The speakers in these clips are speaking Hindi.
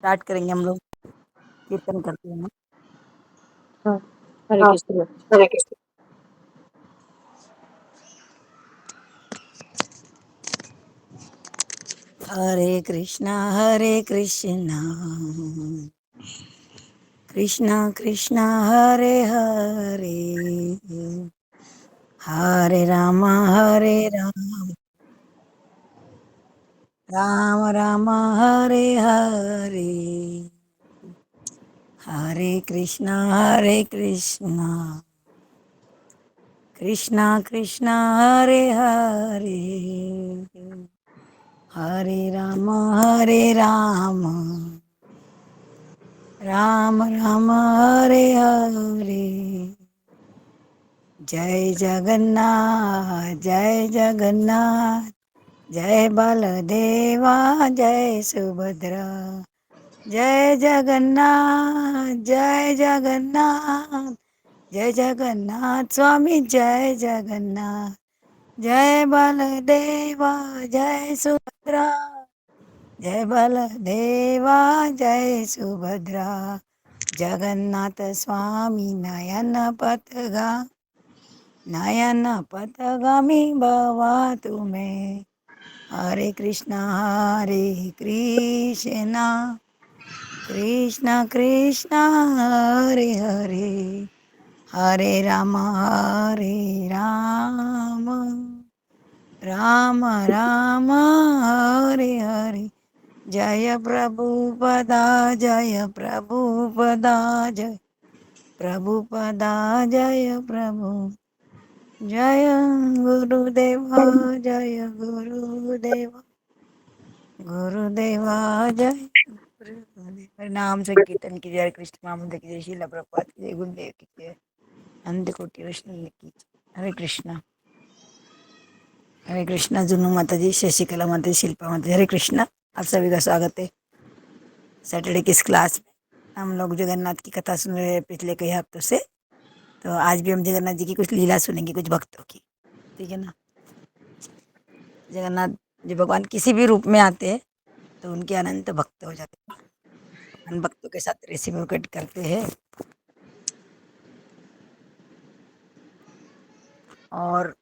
स्टार्ट करेंगे हम लोग। कीर्तन करते हैं ना। हाँ, हरे हाँ, कृष्ण। हरे कृष्ण। हरे कृष्णा कृष्णा कृष्णा हरे हरे, हरे राम राम राम हरे हरे, हरे कृष्णा कृष्णा कृष्णा हरे हरे, हरे राम राम राम हरे हरे। जय जगन्नाथ जय बलदेवा जय सुभद्रा, जय जगन्नाथ जय जगन्नाथ स्वामी जय जगन्नाथ, जय बलदेवा जय सुभद्रा, जय बलदेवा जय सुभद्रा, जगन्नाथ स्वामी नयन पथगामी भवा तुम्हें, हरे कृष्णा कृष्णा कृष्णा हरे हरे, हरे राम राम राम हरे हरे। जय प्रभुपदा जय प्रभुपदा जय प्रभुपदा जय प्रभु, जय गुरुदेवा जय गुरुदेवा जय गुरुदेव। नाम संकीर्तन की जय, कृष्ण महामंत्र की जय, श्रील प्रभुपाद की जय, गुरुदेव की जय, अनंत कोटि वैष्णव की जय। हरे कृष्णा जुनू माता जी, शशिकला माता जी, शिल्पा माता जी, हरे कृष्णा। आप सभी का स्वागत है सैटरडे की इस क्लास में। हम लोग जगन्नाथ की कथा सुन रहे हैं पिछले कई हफ्तों से, तो आज भी हम जगन्नाथ जी की कुछ लीला सुनेंगे, कुछ भक्तों की। ठीक है ना। जगन्नाथ जी भगवान किसी भी रूप में आते हैं तो उनके अनंत भक्त हो जाते हैं, उन भक्तों के साथ रेसिप्रोकेट करते हैं और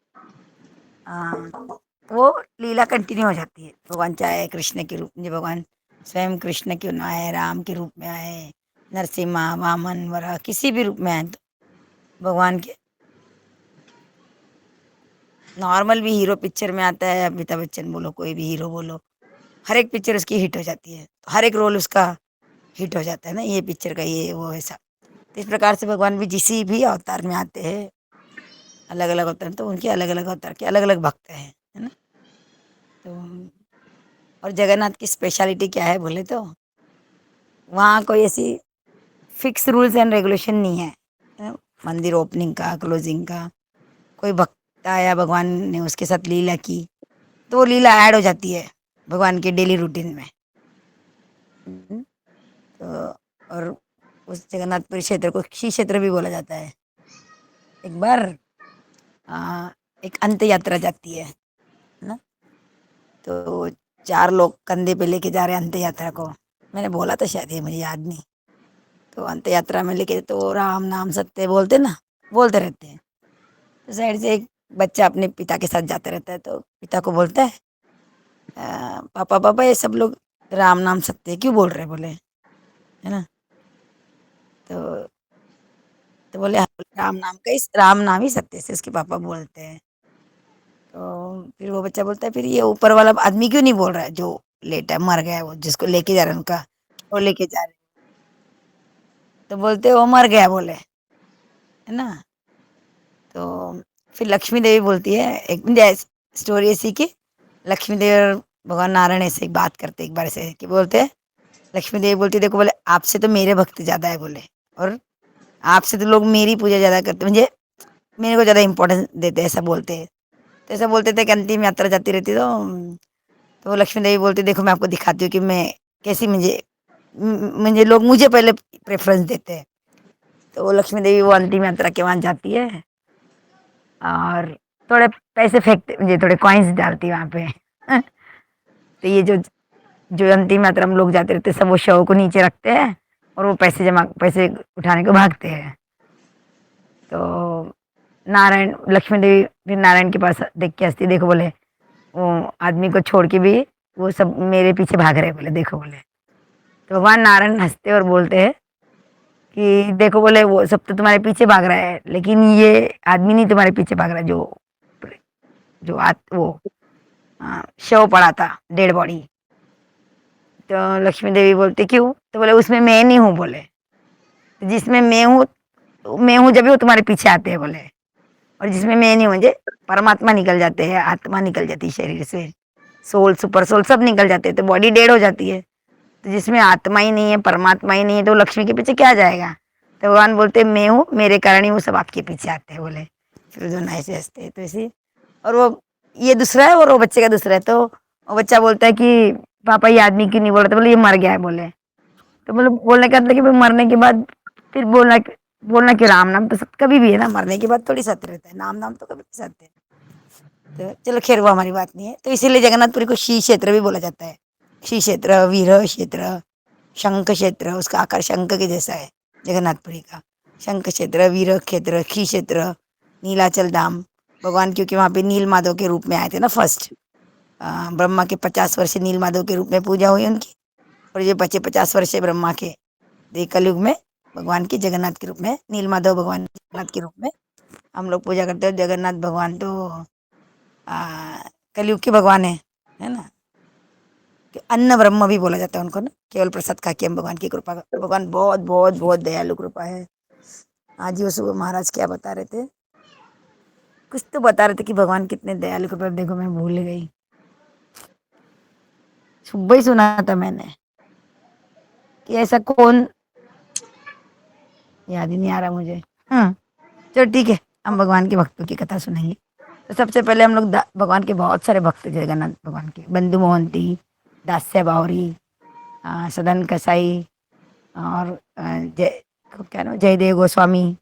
वो लीला कंटिन्यू हो जाती है। भगवान चाहे कृष्ण के रूप में, भगवान स्वयं कृष्ण क्यों ना आए, राम के रूप में आए, नरसिम्हा वामन वरा किसी भी रूप में आए, तो भगवान के नॉर्मल भी हीरो पिक्चर में आता है, अमिताभ बच्चन बोलो, कोई भी हीरो बोलो, हर एक पिक्चर उसकी हिट हो जाती है, तो हर एक रोल उसका हिट हो जाता है ना, ये पिक्चर का ये वो ऐसा। तो इस प्रकार से भगवान भी जिसी भी अवतार में आते हैं, अलग अलग अवतार, तो उनके अलग अलग अवतार के अलग अलग भक्त हैं, है ना। तो और जगन्नाथ की स्पेशलिटी क्या है बोले तो, वहाँ कोई ऐसी फिक्स रूल्स एंड रेगुलेशन नहीं है, है? मंदिर ओपनिंग का, क्लोजिंग का, कोई भक्त आया, भगवान ने उसके साथ लीला की, तो वो लीला ऐड हो जाती है भगवान के डेली रूटीन में। तो और उस जगन्नाथपुरी क्षेत्र को श्री क्षेत्र भी बोला जाता है। एक बार एक अंत यात्रा जाती है ना, तो 4 लोग कंधे पे लेके जा रहे हैं अंत यात्रा को। मैंने बोला था शायद, ये मुझे याद नहीं। तो अंत यात्रा में लेके, तो राम नाम सत्य बोलते ना, बोलते रहते हैं। तो साइड से एक बच्चा अपने पिता के साथ जाता रहता है, तो पिता को बोलता है, पापा पापा ये सब लोग राम नाम सत्य क्यों बोल रहे, बोले, है ना। तो बोले, "हाँ, राम नाम ही सत्य से उसके पापा बोलते हैं।" तो फिर वो बच्चा बोलता है, फिर ये ऊपर वाला आदमी क्यों नहीं बोल रहा है, जो लेटा मर गया है, वो जिसको लेके जा रहे हैं उनका, वो लेके जा रहे हैं, तो बोलते वो मर गया, बोले, है ना। तो फिर लक्ष्मी देवी बोलती है, एक स्टोरी ऐसी कि लक्ष्मी देवी और भगवान नारायण ऐसे एक बात करते, एक बार ऐसे कि बोलते हैं, लक्ष्मी देवी बोलती है, देखो बोले, आपसे तो मेरे भक्त ज्यादा है, बोले, और आपसे तो लोग मेरी पूजा ज्यादा करते, मुझे मेरे को ज्यादा इंपॉर्टेंस देते हैं, ऐसा बोलते हैं। तो ऐसा बोलते थे कि अंतिम यात्रा जाती रहती, तो वो लक्ष्मी देवी बोलती, देखो मैं आपको दिखाती हूँ कि मैं कैसी, मुझे लोग मुझे पहले प्रेफरेंस देते हैं। तो वो लक्ष्मी देवी वो अंतिम यात्रा के वहां जाती है और थोड़े पैसे फेंकते, मुझे थोड़े कॉइन्स डालती है वहां पे तो ये जो जो अंतिम यात्रा में लोग जाते रहते सब वो शव को नीचे रखते हैं और वो पैसे उठाने को भागते हैं। तो नारायण लक्ष्मी देवी फिर नारायण के पास देख के हंसती, देखो बोले वो आदमी को छोड़ के भी वो सब मेरे पीछे भाग रहे हैं, बोले देखो बोले। तो भगवान नारायण हंसते और बोलते हैं कि देखो बोले वो सब तो तुम्हारे पीछे भाग रहा है, लेकिन ये आदमी नहीं तुम्हारे पीछे भाग रहा है, जो जो वो शव पड़ा था, डेड बॉडी। तो लक्ष्मी देवी बोलती क्यों? तो बोले उसमें मैं नहीं हूँ बोले, जिसमें मैं हूँ जब भी वो तुम्हारे पीछे आते हैं बोले, और जिसमें मैं नहीं हूँ मुझे परमात्मा निकल जाते हैं, आत्मा निकल जाती है शरीर से, सोल सुपर सोल सब निकल जाते हैं, तो बॉडी डेड हो जाती है। तो जिसमें आत्मा ही नहीं है, परमात्मा ही नहीं है, तो लक्ष्मी के पीछे क्या जाएगा? तो भगवान बोलते मैं हूँ, मेरे कारण ही वो सब आपके पीछे आते हैं बोले। फिर दोनों ऐसे हंसते हैं, तो ऐसे। और वो ये दूसरा है और वो बच्चे का दूसरा है। तो वो बच्चा बोलता है कि पापा ये आदमी क्यों नहीं बोल रहा? तो बोले ये मर गया है बोले। तो मतलब बोलने का मतलब कि भाई मरने के बाद फिर बोलना कि राम नाम तो कभी भी है ना, मरने के बाद थोड़ी सत्य रहता है, नाम नाम तो कभी भी सत्य है। तो चलो खैर वो हमारी बात नहीं है। तो इसीलिए जगन्नाथपुरी को श्री क्षेत्र भी बोला जाता है। श्री क्षेत्र, वीर क्षेत्र, शंख क्षेत्र, उसका आकार शंख के जैसा है जगन्नाथपुरी का। शंख क्षेत्र, वीर क्षेत्र, खी क्षेत्र, नीलाचल धाम। भगवान क्योंकि वहाँ पे नील माधव के रूप में आए थे ना फर्स्ट। ब्रह्मा के 50 वर्ष नील माधव के रूप में पूजा हुई उनकी, और ये बचे 50 वर्ष ब्रह्मा के। कलयुग में भगवान की जगन्नाथ के रूप में, नील माधव भगवान जगन्नाथ के रूप में हम लोग पूजा करते हैं। जगन्नाथ भगवान तो कलयुग के भगवान है ना। कि अन्न ब्रह्म भी बोला जाता है उनको ना, केवल प्रसाद खा के हम भगवान की कृपा भगवान बहुत बहुत बहुत दयालु कृपा है। आज ही वो सुबह महाराज क्या बता रहे थे, कुछ तो बता रहे थे कि भगवान कितने दयालु कृपा। देखो मैं भूल गई, सुबह ही सुना था मैंने कि ऐसा कौन, याद ही नहीं आ रहा मुझे। हाँ चलो ठीक है, हम भगवान के भक्तों की कथा सुनेंगे। तो सबसे पहले हम लोग भगवान के बहुत सारे भक्त थे जगन्नाथ भगवान के। बंधु मोहंती, दास्य बावरी, सदन कसाई, और जय क्या नाम, जयदेव गोस्वामी,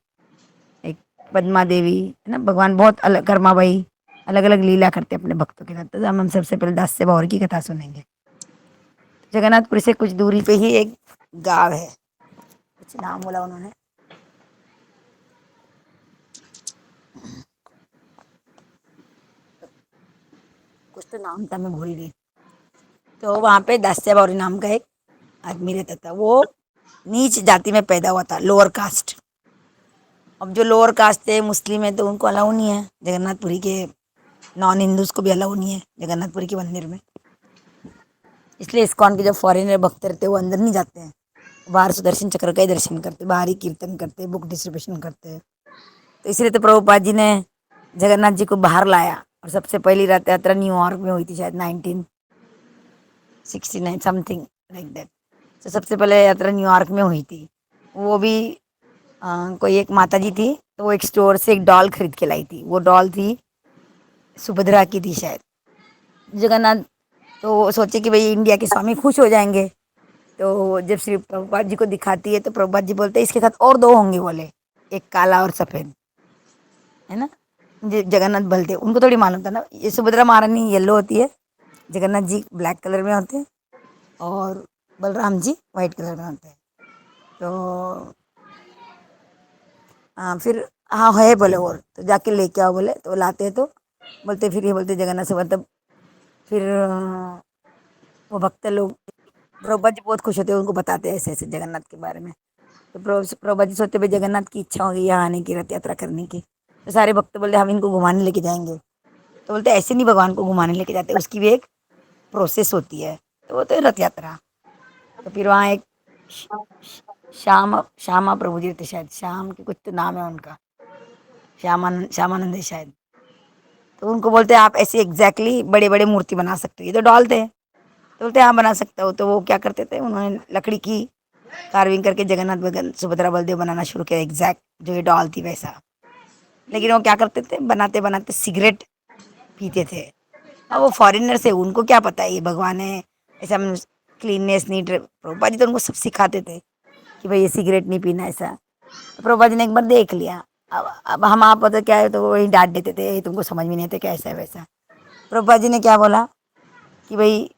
एक पद्मा देवी है ना। भगवान बहुत अलग, कर्मा भाई अलग अलग लीला करते अपने भक्तों के साथ। तो हम सबसे पहले दास्य बावरी की कथा सुनेंगे। जगन्नाथपुरी से कुछ दूरी पे ही एक गांव है, कुछ नाम बोला उन्होंने, कुछ तो नाम था मैं भूल गई। तो वहाँ पे दास्य बावरी नाम का एक आदमी रहता था। वो नीच जाति में पैदा हुआ था, लोअर कास्ट। अब जो लोअर कास्ट थे मुस्लिम है, तो उनको अलाउ नहीं है जगन्नाथपुरी के, नॉन हिंदूज को भी अलाउ नहीं है जगन्नाथपुरी के मंदिर में। इसलिए इस्कॉन के जो फॉरेनर भक्त रहते हैं वो अंदर नहीं जाते हैं, बाहर सुदर्शन चक्र का ही दर्शन करते, बाहर ही कीर्तन करते, बुक डिस्ट्रीब्यूशन करते हैं। तो इसलिए तो प्रभुपाद जी ने जगन्नाथ जी को बाहर लाया, और सबसे पहली रथ यात्रा न्यूयॉर्क में हुई थी शायद 1969 समथिंग लाइक दैट। तो सबसे पहले यात्रा न्यूयॉर्क में हुई थी। वो भी कोई एक माता जी थी, तो वो एक स्टोर से एक डॉल खरीद के लाई थी। वो डॉल थी सुभद्रा की थी शायद। जगन्नाथ तो वो सोचे कि भाई इंडिया के स्वामी खुश हो जाएंगे। तो जब श्री प्रभुपाद जी को दिखाती है तो प्रभुपाद जी बोलते हैं इसके साथ और दो होंगे बोले, एक काला और सफ़ेद, है ना। जगन्नाथ बलते उनको थोड़ी मालूम था ना, ये सुभद्रा महारानी येलो होती है, जगन्नाथ जी ब्लैक कलर में होते हैं, और बलराम जी वाइट कलर में होते हैं। तो फिर हाँ है बोले, और तो जाके लेके आओ बोले। तो लाते हैं, तो बोलते फिर ये बोलते जगन्नाथ से मतलब फिर वो भक्त लोग, प्रभुपाद जी बहुत खुश होते हैं, उनको बताते हैं ऐसे ऐसे जगन्नाथ के बारे में। तो प्रभुपाद जी सोचते भाई जगन्नाथ की इच्छा होगी यहाँ आने की, रथ यात्रा करने की। तो सारे भक्त बोलते हम इनको घुमाने लेके जाएंगे। तो बोलते ऐसे नहीं भगवान को घुमाने लेके जाते, उसकी भी एक प्रोसेस होती है। तो वो तो है रथ यात्रा। तो फिर वहाँ एक श्यामा प्रभु जी थे शायद, श्याम के कुछ तो नाम है उनका, श्यामानंद है शायद। तो उनको बोलते हैं आप ऐसे एग्जैक्टली बड़े बड़े मूर्ति बना सकते हो, ये तो डॉल थे। तो बोलते हाँ बना सकता हो। तो वो क्या करते थे, उन्होंने लकड़ी की कार्विंग करके जगन्नाथ भगवान सुभद्रा बलदेव बनाना शुरू किया, एग्जैक्ट जो ये डॉल थी वैसा। लेकिन वो क्या करते थे, बनाते बनाते सिगरेट पीते थे। अब वो फॉरेनर से उनको क्या पता है ये भगवान है, ऐसा हम क्लीननेस नीट। प्रभुपाद जी तो उनको सब सिखाते थे कि भाई ये सिगरेट नहीं पीना ऐसा। तो प्रभुपाद जी ने एक बार देख लिया। अब हम आप पता क्या है, तो वो वही डांट देते थे तुमको समझ में नहीं आता क्या ऐसा है वैसा। प्रभुपाद जी ने क्या बोला कि भाई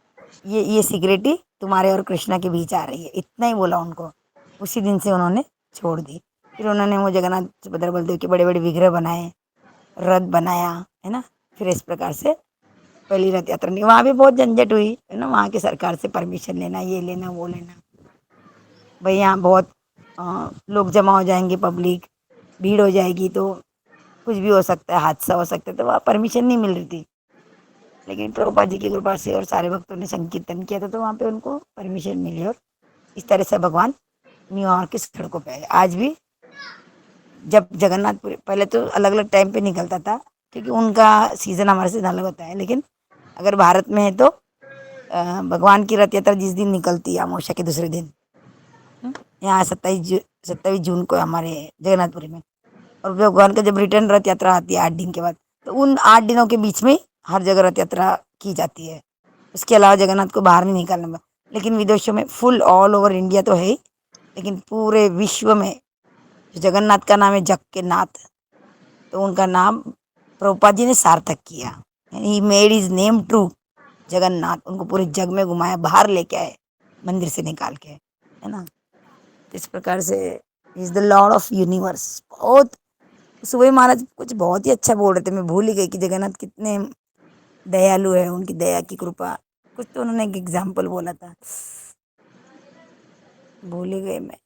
ये सिक्योरिटी तुम्हारे और कृष्णा के बीच आ रही है, इतना ही बोला उनको। उसी दिन से उन्होंने छोड़ दी। फिर उन्होंने वो जगन्नाथ सुभद्रा बलदेव के बड़े बड़े विग्रह बनाए, रथ बनाया, है ना। फिर इस प्रकार से पहली रथ यात्रा नहीं, वहाँ भी बहुत झंझट हुई, है ना। वहाँ की सरकार से परमिशन लेना, ये लेना वो लेना, भाई यहाँ बहुत लोग जमा हो जाएंगे, पब्लिक भीड़ हो जाएगी तो कुछ भी हो सकता है, हादसा हो सकता है, तो वहाँ परमिशन नहीं मिल रही थी। लेकिन प्रभुपाद जी की कृपा से और सारे भक्तों ने संकीर्तन किया था, तो वहाँ पे उनको परमिशन मिली, और इस तरह से भगवान न्यूयॉर्क की सड़कों पे आए। आज भी जब जगन्नाथपुरी, पहले तो अलग अलग टाइम पे निकलता था, क्योंकि उनका सीजन हमारे से अलग होता है, लेकिन अगर भारत में है तो भगवान की रथ यात्रा जिस दिन निकलती है, अमावस्या के दूसरे दिन, यहाँ 27 जून को हमारे जगन्नाथपुरी में। और भगवान का जब रिटर्न रथ यात्रा आती है 8 दिन के बाद, तो उन 8 दिनों के बीच में हर जगह रथ यात्रा की जाती है। उसके अलावा जगन्नाथ को बाहर नहीं निकालना। लेकिन विदेशों में फुल ऑल ओवर इंडिया तो है ही, लेकिन पूरे विश्व में जो जगन्नाथ का नाम है जग के नाथ, तो उनका नाम प्रभुपाद जी ने सार्थक किया। He made is name true, Jagannath. उनको पूरे जग में घुमाया, बाहर लेके आए मंदिर से निकाल के, है ना। इस प्रकार से is the Lord of universe. बहुत सुबह महाराज कुछ बहुत ही अच्छा बोल रहे थे, मैं भूल ही गई कि जगन्नाथ कितने दयालु है, उनकी दया की कृपा। कुछ तो उन्होंने एक एग्जाम्पल बोला था, भूल ही गई मैं,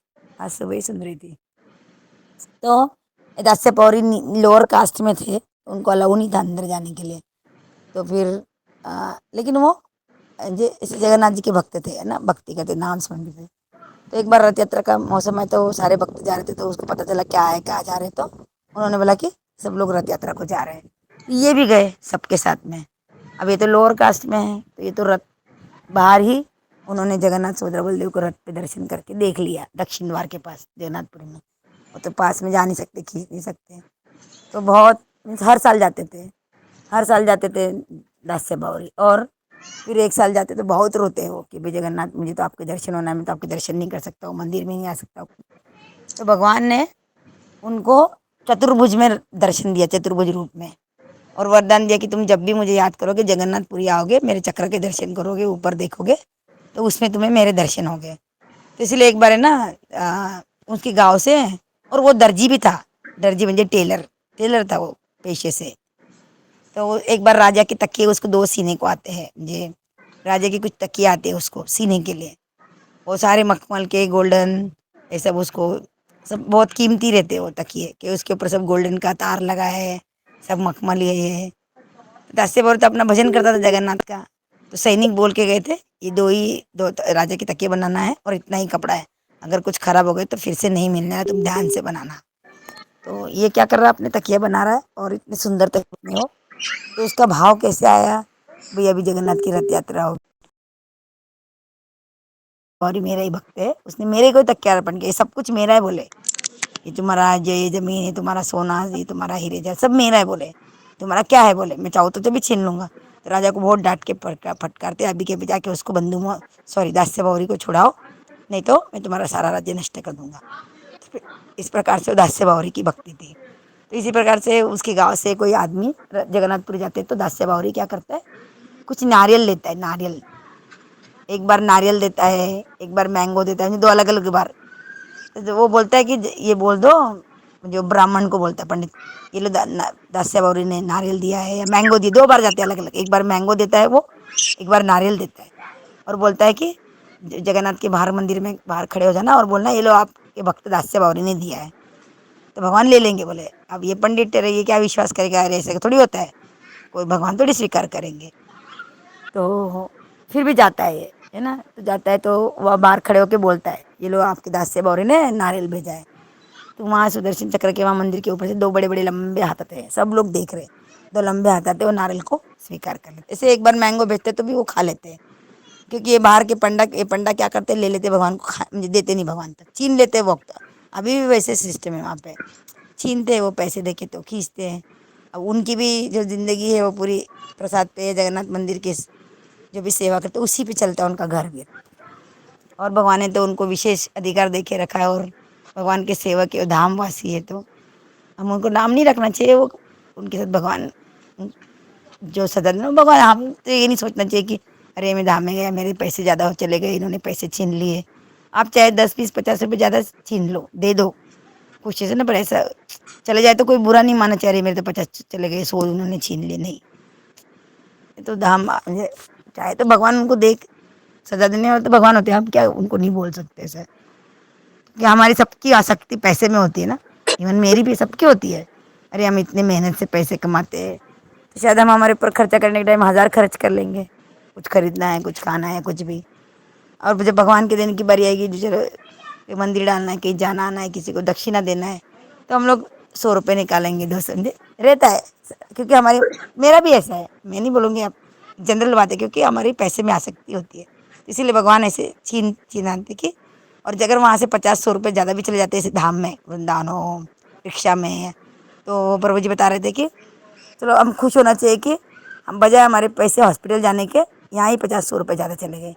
आज सुबह ही सुन रही थी। तो दास्य पौरी लोअर कास्ट में थे, उनको अलाउ नहीं था अंदर जाने के लिए। तो फिर लेकिन वो जगन्नाथ जी के भक्त थे, है ना, भक्ति करते, नाम सुनते थे। तो एक बार रथ यात्रा का मौसम है, तो सारे भक्त जा रहे थे, तो उसको पता चला क्या है, क्या जा रहे हैं, तो उन्होंने बोला कि सब लोग रथ यात्रा को जा रहे हैं, ये भी गए सबके साथ में। अब ये तो लोअर कास्ट में है, तो ये तो रथ बाहर ही उन्होंने जगन्नाथ सुभद्रा बलदेव को रथ पे दर्शन करके देख लिया, दक्षिण द्वार के पास जगन्नाथपुरी में। वो तो पास में जा नहीं सकते, खींच नहीं सकते, तो बहुत हर साल जाते थे, हर साल जाते थे दास्य बावरी। और फिर एक साल जाते तो बहुत रोते हो कि भाई जगन्नाथ, मुझे तो आपके दर्शन होना है, मैं तो आपके दर्शन नहीं कर सकता हूँ, मंदिर में नहीं आ सकता हूँ। तो भगवान ने उनको चतुर्भुज में दर्शन दिया, चतुर्भुज रूप में, और वरदान दिया कि तुम जब भी मुझे याद करोगे, जगन्नाथपुरी आओगे, मेरे चक्र के दर्शन करोगे, ऊपर देखोगे, तो उसमें तुम्हें मेरे दर्शन होंगे। तो इसलिए एक बार है ना, उसके गांव से, और वो दर्जी भी था, दर्जी म्हणजे टेलर, टेलर था वो पेशे से। तो वो एक बार राजा के तकिए उसको दो सीने को आते हैं, ये राजा की कुछ तकिए आते हैं उसको सीने के लिए, वो सारे मखमल के, गोल्डन, ये सब उसको, सब बहुत कीमती रहते हैं वो तकिए, कि उसके ऊपर सब गोल्डन का तार लगा है, सब मखमल ये है। दास्य बोर तो अपना भजन करता था जगन्नाथ का। तो सैनिक बोल के गए थे, ये दो राजा के तकिए बनाना है, और इतना ही कपड़ा है, अगर कुछ खराब हो गए तो फिर से नहीं मिलना है, तुम ध्यान से बनाना। तो ये क्या कर रहा है, अपने तकिया बना रहा है, और इतने सुंदर तकिए में हो। तो उसका भाव कैसे आया, भैया अभी जगन्नाथ की रथ यात्रा हो, और ये मेरा ही भक्त है, उसने मेरे को तकिया अर्पण किया, सब कुछ मेरा है बोले, ये तुम्हारा, ये जमीन है तुम्हारा, सोना, ये तुम्हारा हीरे जवाहर सब मेरा है बोले, तुम्हारा क्या है बोले, मैं चाहूँ तो तभी छीन लूंगा। तो राजा को बहुत डांट के फटकारते, अभी के अभी जाके उसको बंधु, सॉरी, दास्य बावरी को छुड़ाओ, नहीं तो मैं तुम्हारा सारा राज्य नष्ट कर दूंगा। तो फिर इस प्रकार से दास्य बावरी की भक्ति थी। तो इसी प्रकार से उसके गांव से कोई आदमी जगन्नाथपुरी जाते हैं, तो दास्य बावरी क्या करता है, कुछ नारियल लेता है, नारियल, एक बार नारियल देता है, एक बार मैंगो देता है, दो अलग अलग बार। तो वो बोलता है कि ये बोल दो, जो ब्राह्मण को बोलता है पंडित, ये लो दास्य बावरी ने नारियल दिया है या मैंगो दिया, दो बार जाते हैं अलग अलग, एक बार मैंगो देता है वो, एक बार नारियल देता है, और बोलता है कि जगन्नाथ के बाहर मंदिर में बाहर खड़े हो जाना, और बोलना ये लो आपके भक्त दास्य बावरी ने दिया है, तो भगवान ले लेंगे बोले। अब ये पंडित तेरे ये क्या विश्वास करेगा, अरे ऐसे थोड़ी होता है, कोई भगवान थोड़ी स्वीकार करेंगे। तो फिर भी जाता है ये, है ना, तो जाता है, तो वह बाहर खड़े होके बोलता है, ये लो आपके दास्य बावरी ने नारियल भेजा है। तो वहाँ सुदर्शन चक्र के वहाँ मंदिर के ऊपर से दो बड़े बड़े लंबे हाथ आते हैं, सब लोग देख रहे, दो लंबे हाथ आते हैं, वो नारियल को स्वीकार कर लेते। ऐसे एक बार मैंगो बेचते तो भी वो खा लेते हैं, क्योंकि ये बाहर के पंडा, ये पंडा क्या करते, ले लेते भगवान को, देते नहीं भगवान तक, छीन लेते वक्त। अभी भी वैसे सिस्टम है वहाँ पे, छीनते हैं वो, पैसे देके तो खींचते हैं। अब उनकी भी जो जिंदगी है वो पूरी प्रसाद पे, जगन्नाथ मंदिर के जो भी सेवा करते उसी पे चलता है उनका घर भी। और भगवान ने तो उनको विशेष अधिकार दे के रखा है, और भगवान के सेवक है, धामवासी है, तो हम उनको नाम नहीं रखना चाहिए, वो उनके साथ भगवान जो सदन में भगवान, हम तो ये नहीं सोचना चाहिए कि अरे मैं धाम में गया, मेरे पैसे ज़्यादा चले गए, इन्होंने पैसे छीन लिए। आप चाहे 10, 20, 50 रुपए ज़्यादा छीन लो, दे दो, खुशी से ना, पर ऐसा चले जाए तो कोई बुरा नहीं माना चाहिए, मेरे तो 50 चले गए, 100 उन्होंने छीन लिए, नहीं। ये तो धाम मुझे, चाहे तो भगवान उनको देख सजा देने वाले तो भगवान होते हैं, हम क्या उनको नहीं बोल सकते सर, कि हमारी सबकी आसक्ति पैसे में होती है ना, इवन मेरी भी, सबकी होती है। अरे हम इतने मेहनत से पैसे कमाते हैं, तो शायद हम हमारे ऊपर खर्चा करने के टाइम 1000 खर्च कर लेंगे, कुछ खरीदना है, कुछ खाना है, कुछ भी। और जब भगवान के देने की बारी आएगी, जो चलो ये मंदिर डालना है, कहीं जाना आना है, किसी को दक्षिणा देना है, तो हम लोग 100 रुपये निकालेंगे, 200 रहता है। क्योंकि हमारी, मेरा भी ऐसा है, मैं नहीं बोलूँगी, आप जनरल बात है, क्योंकि हमारी पैसे में आसक्ति होती है, इसीलिए भगवान ऐसे छीन छीनाते कि, और अगर वहाँ से 50-100 रुपये ज़्यादा भी चले जाते हैं, जैसे धाम में, वृंदावन हो, रिक्शा में, तो प्रभु जी बता रहे थे कि चलो हम खुश होना चाहिए कि हम बजाय हमारे पैसे हॉस्पिटल जाने के, यहाँ ही 50-100 रुपये ज़्यादा चले गए,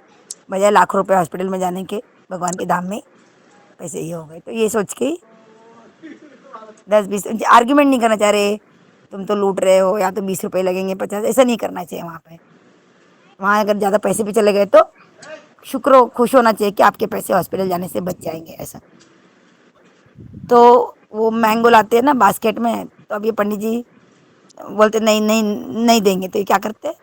बजाय लाखों रुपए हॉस्पिटल में जाने के, भगवान के धाम में पैसे ये हो गए। तो ये सोच के ही 10-20 आर्ग्यूमेंट नहीं करना चाह रहे, तुम तो लूट रहे हो, या तो 20 रुपये लगेंगे, 50, ऐसा नहीं करना चाहिए। वहाँ पे, वहाँ अगर ज़्यादा पैसे भी चले गए तो शुक्र खुश होना चाहिए कि आपके पैसे हॉस्पिटल जाने से बच जाएंगे, ऐसा। तो वो मैंगो लाते हैं ना बास्केट में, तो अब ये पंडित जी बोलते नहीं नहीं नहीं देंगे, तो ये क्या करते हैं,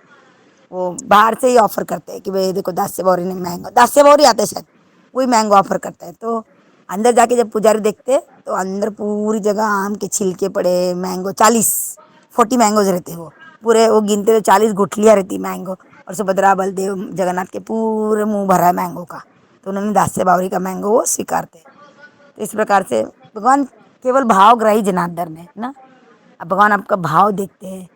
वो बाहर से ही ऑफर करते हैं कि भाई देखो, दास्य बौरी ने मैंगो, दास्य बौरी आते हैं शायद, वही मैंगो ऑफर करता है। तो अंदर जाके जब पुजारी देखते हैं, तो अंदर पूरी जगह आम के छिलके पड़े, मैंगो 40-40 मैंगोज रहते हैं, वो पूरे, वो गिनते तो 40 गुठलियाँ रहती मैंगो, और सुभद्रा बलदेव जगन्नाथ के पूरे मुंह भरा है मैंगो का, तो उन्होंने दास्य बावरी का मैंगो वो स्वीकारते हैं। तो इस प्रकार से भगवान केवल भावग्राही जनार्दन है ना, अब भगवान आपका भाव देखते हैं।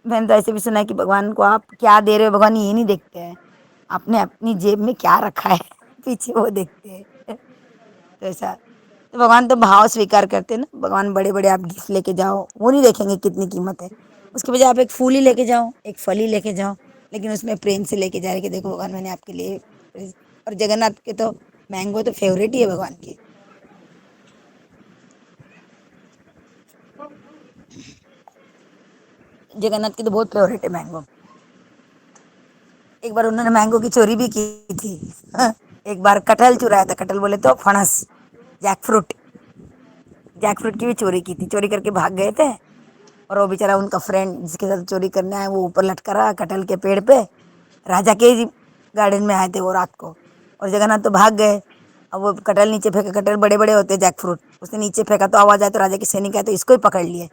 मैंने तो ऐसे भी सुना है कि भगवान को आप क्या दे रहे हो, भगवान ये नहीं देखते हैं, आपने अपनी जेब में क्या रखा है पीछे वो देखते हैं। तो ऐसा, तो भगवान तो भाव स्वीकार करते हैं ना, भगवान बड़े बड़े आप गिफ्ट लेके जाओ, वो नहीं देखेंगे कितनी कीमत है, उसके बजाय आप एक फूल ही लेके जाओ, एक फल ही लेके जाओ, लेकिन उसमें प्रेम से लेके जा रहे कि देखो भगवान मैंने आपके लिए। और जगन्नाथ के तो मैंगो तो फेवरेट ही है भगवान की, जगन्नाथ की तो बहुत फेवरेट है मैंगो। एक बार उन्होंने मैंगो की चोरी भी की थी। हाँ, एक बार कटहल चुराया था, कटहल बोले तो फणस, जैकफ्रूट, जैकफ्रूट की भी चोरी की थी, चोरी करके भाग गए थे। और वो बेचारा उनका फ्रेंड जिसके साथ चोरी करने आया, वो ऊपर लटका रहा कटहल के पेड़ पे, राजा के ही गार्डन में आए थे वो रात को, और जगन्नाथ तो भाग गए। अब वो कटहल नीचे फेंका, कटहल बड़े बड़े होते हैं जैकफ्रूट, उसने नीचे फेंका तो आवाज़ आया, तो राजा के सैनिक आए तो इसको ही पकड़ लिए।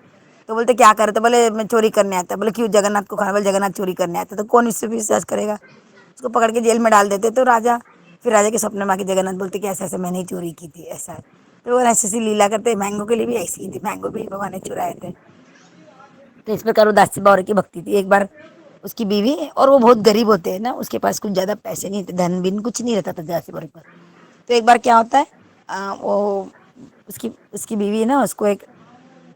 तो बोलते क्या करे, तो बोले मैं चोरी करने आता, बोले क्यों, जगन्नाथ को खाना, बोले जगन्नाथ चोरी करने आता, तो कौन इससे विश्वास करेगा, उसको पकड़ के जेल में डाल देते। तो राजा, फिर राजा के सपने में आके जगन्नाथ बोलते कि ऐसे ऐसे मैंने ही चोरी की थी, ऐसा है। तो वो ऐसी ऐसी लीला करते, मैंगो के लिए भी ऐसी ही थी, मैंगो भी भगवान ने चुराए थे। तो इस प्रकार उदासी बावरी की भक्ति थी। एक बार उसकी बीवी, और वो बहुत गरीब होते हैं ना, उसके पास कुछ ज़्यादा पैसे नहीं थे, धन बिन कुछ नहीं रहता था उदासी बावरी पर। तो एक बार क्या होता है, वो उसकी उसकी बीवी है ना, उसको एक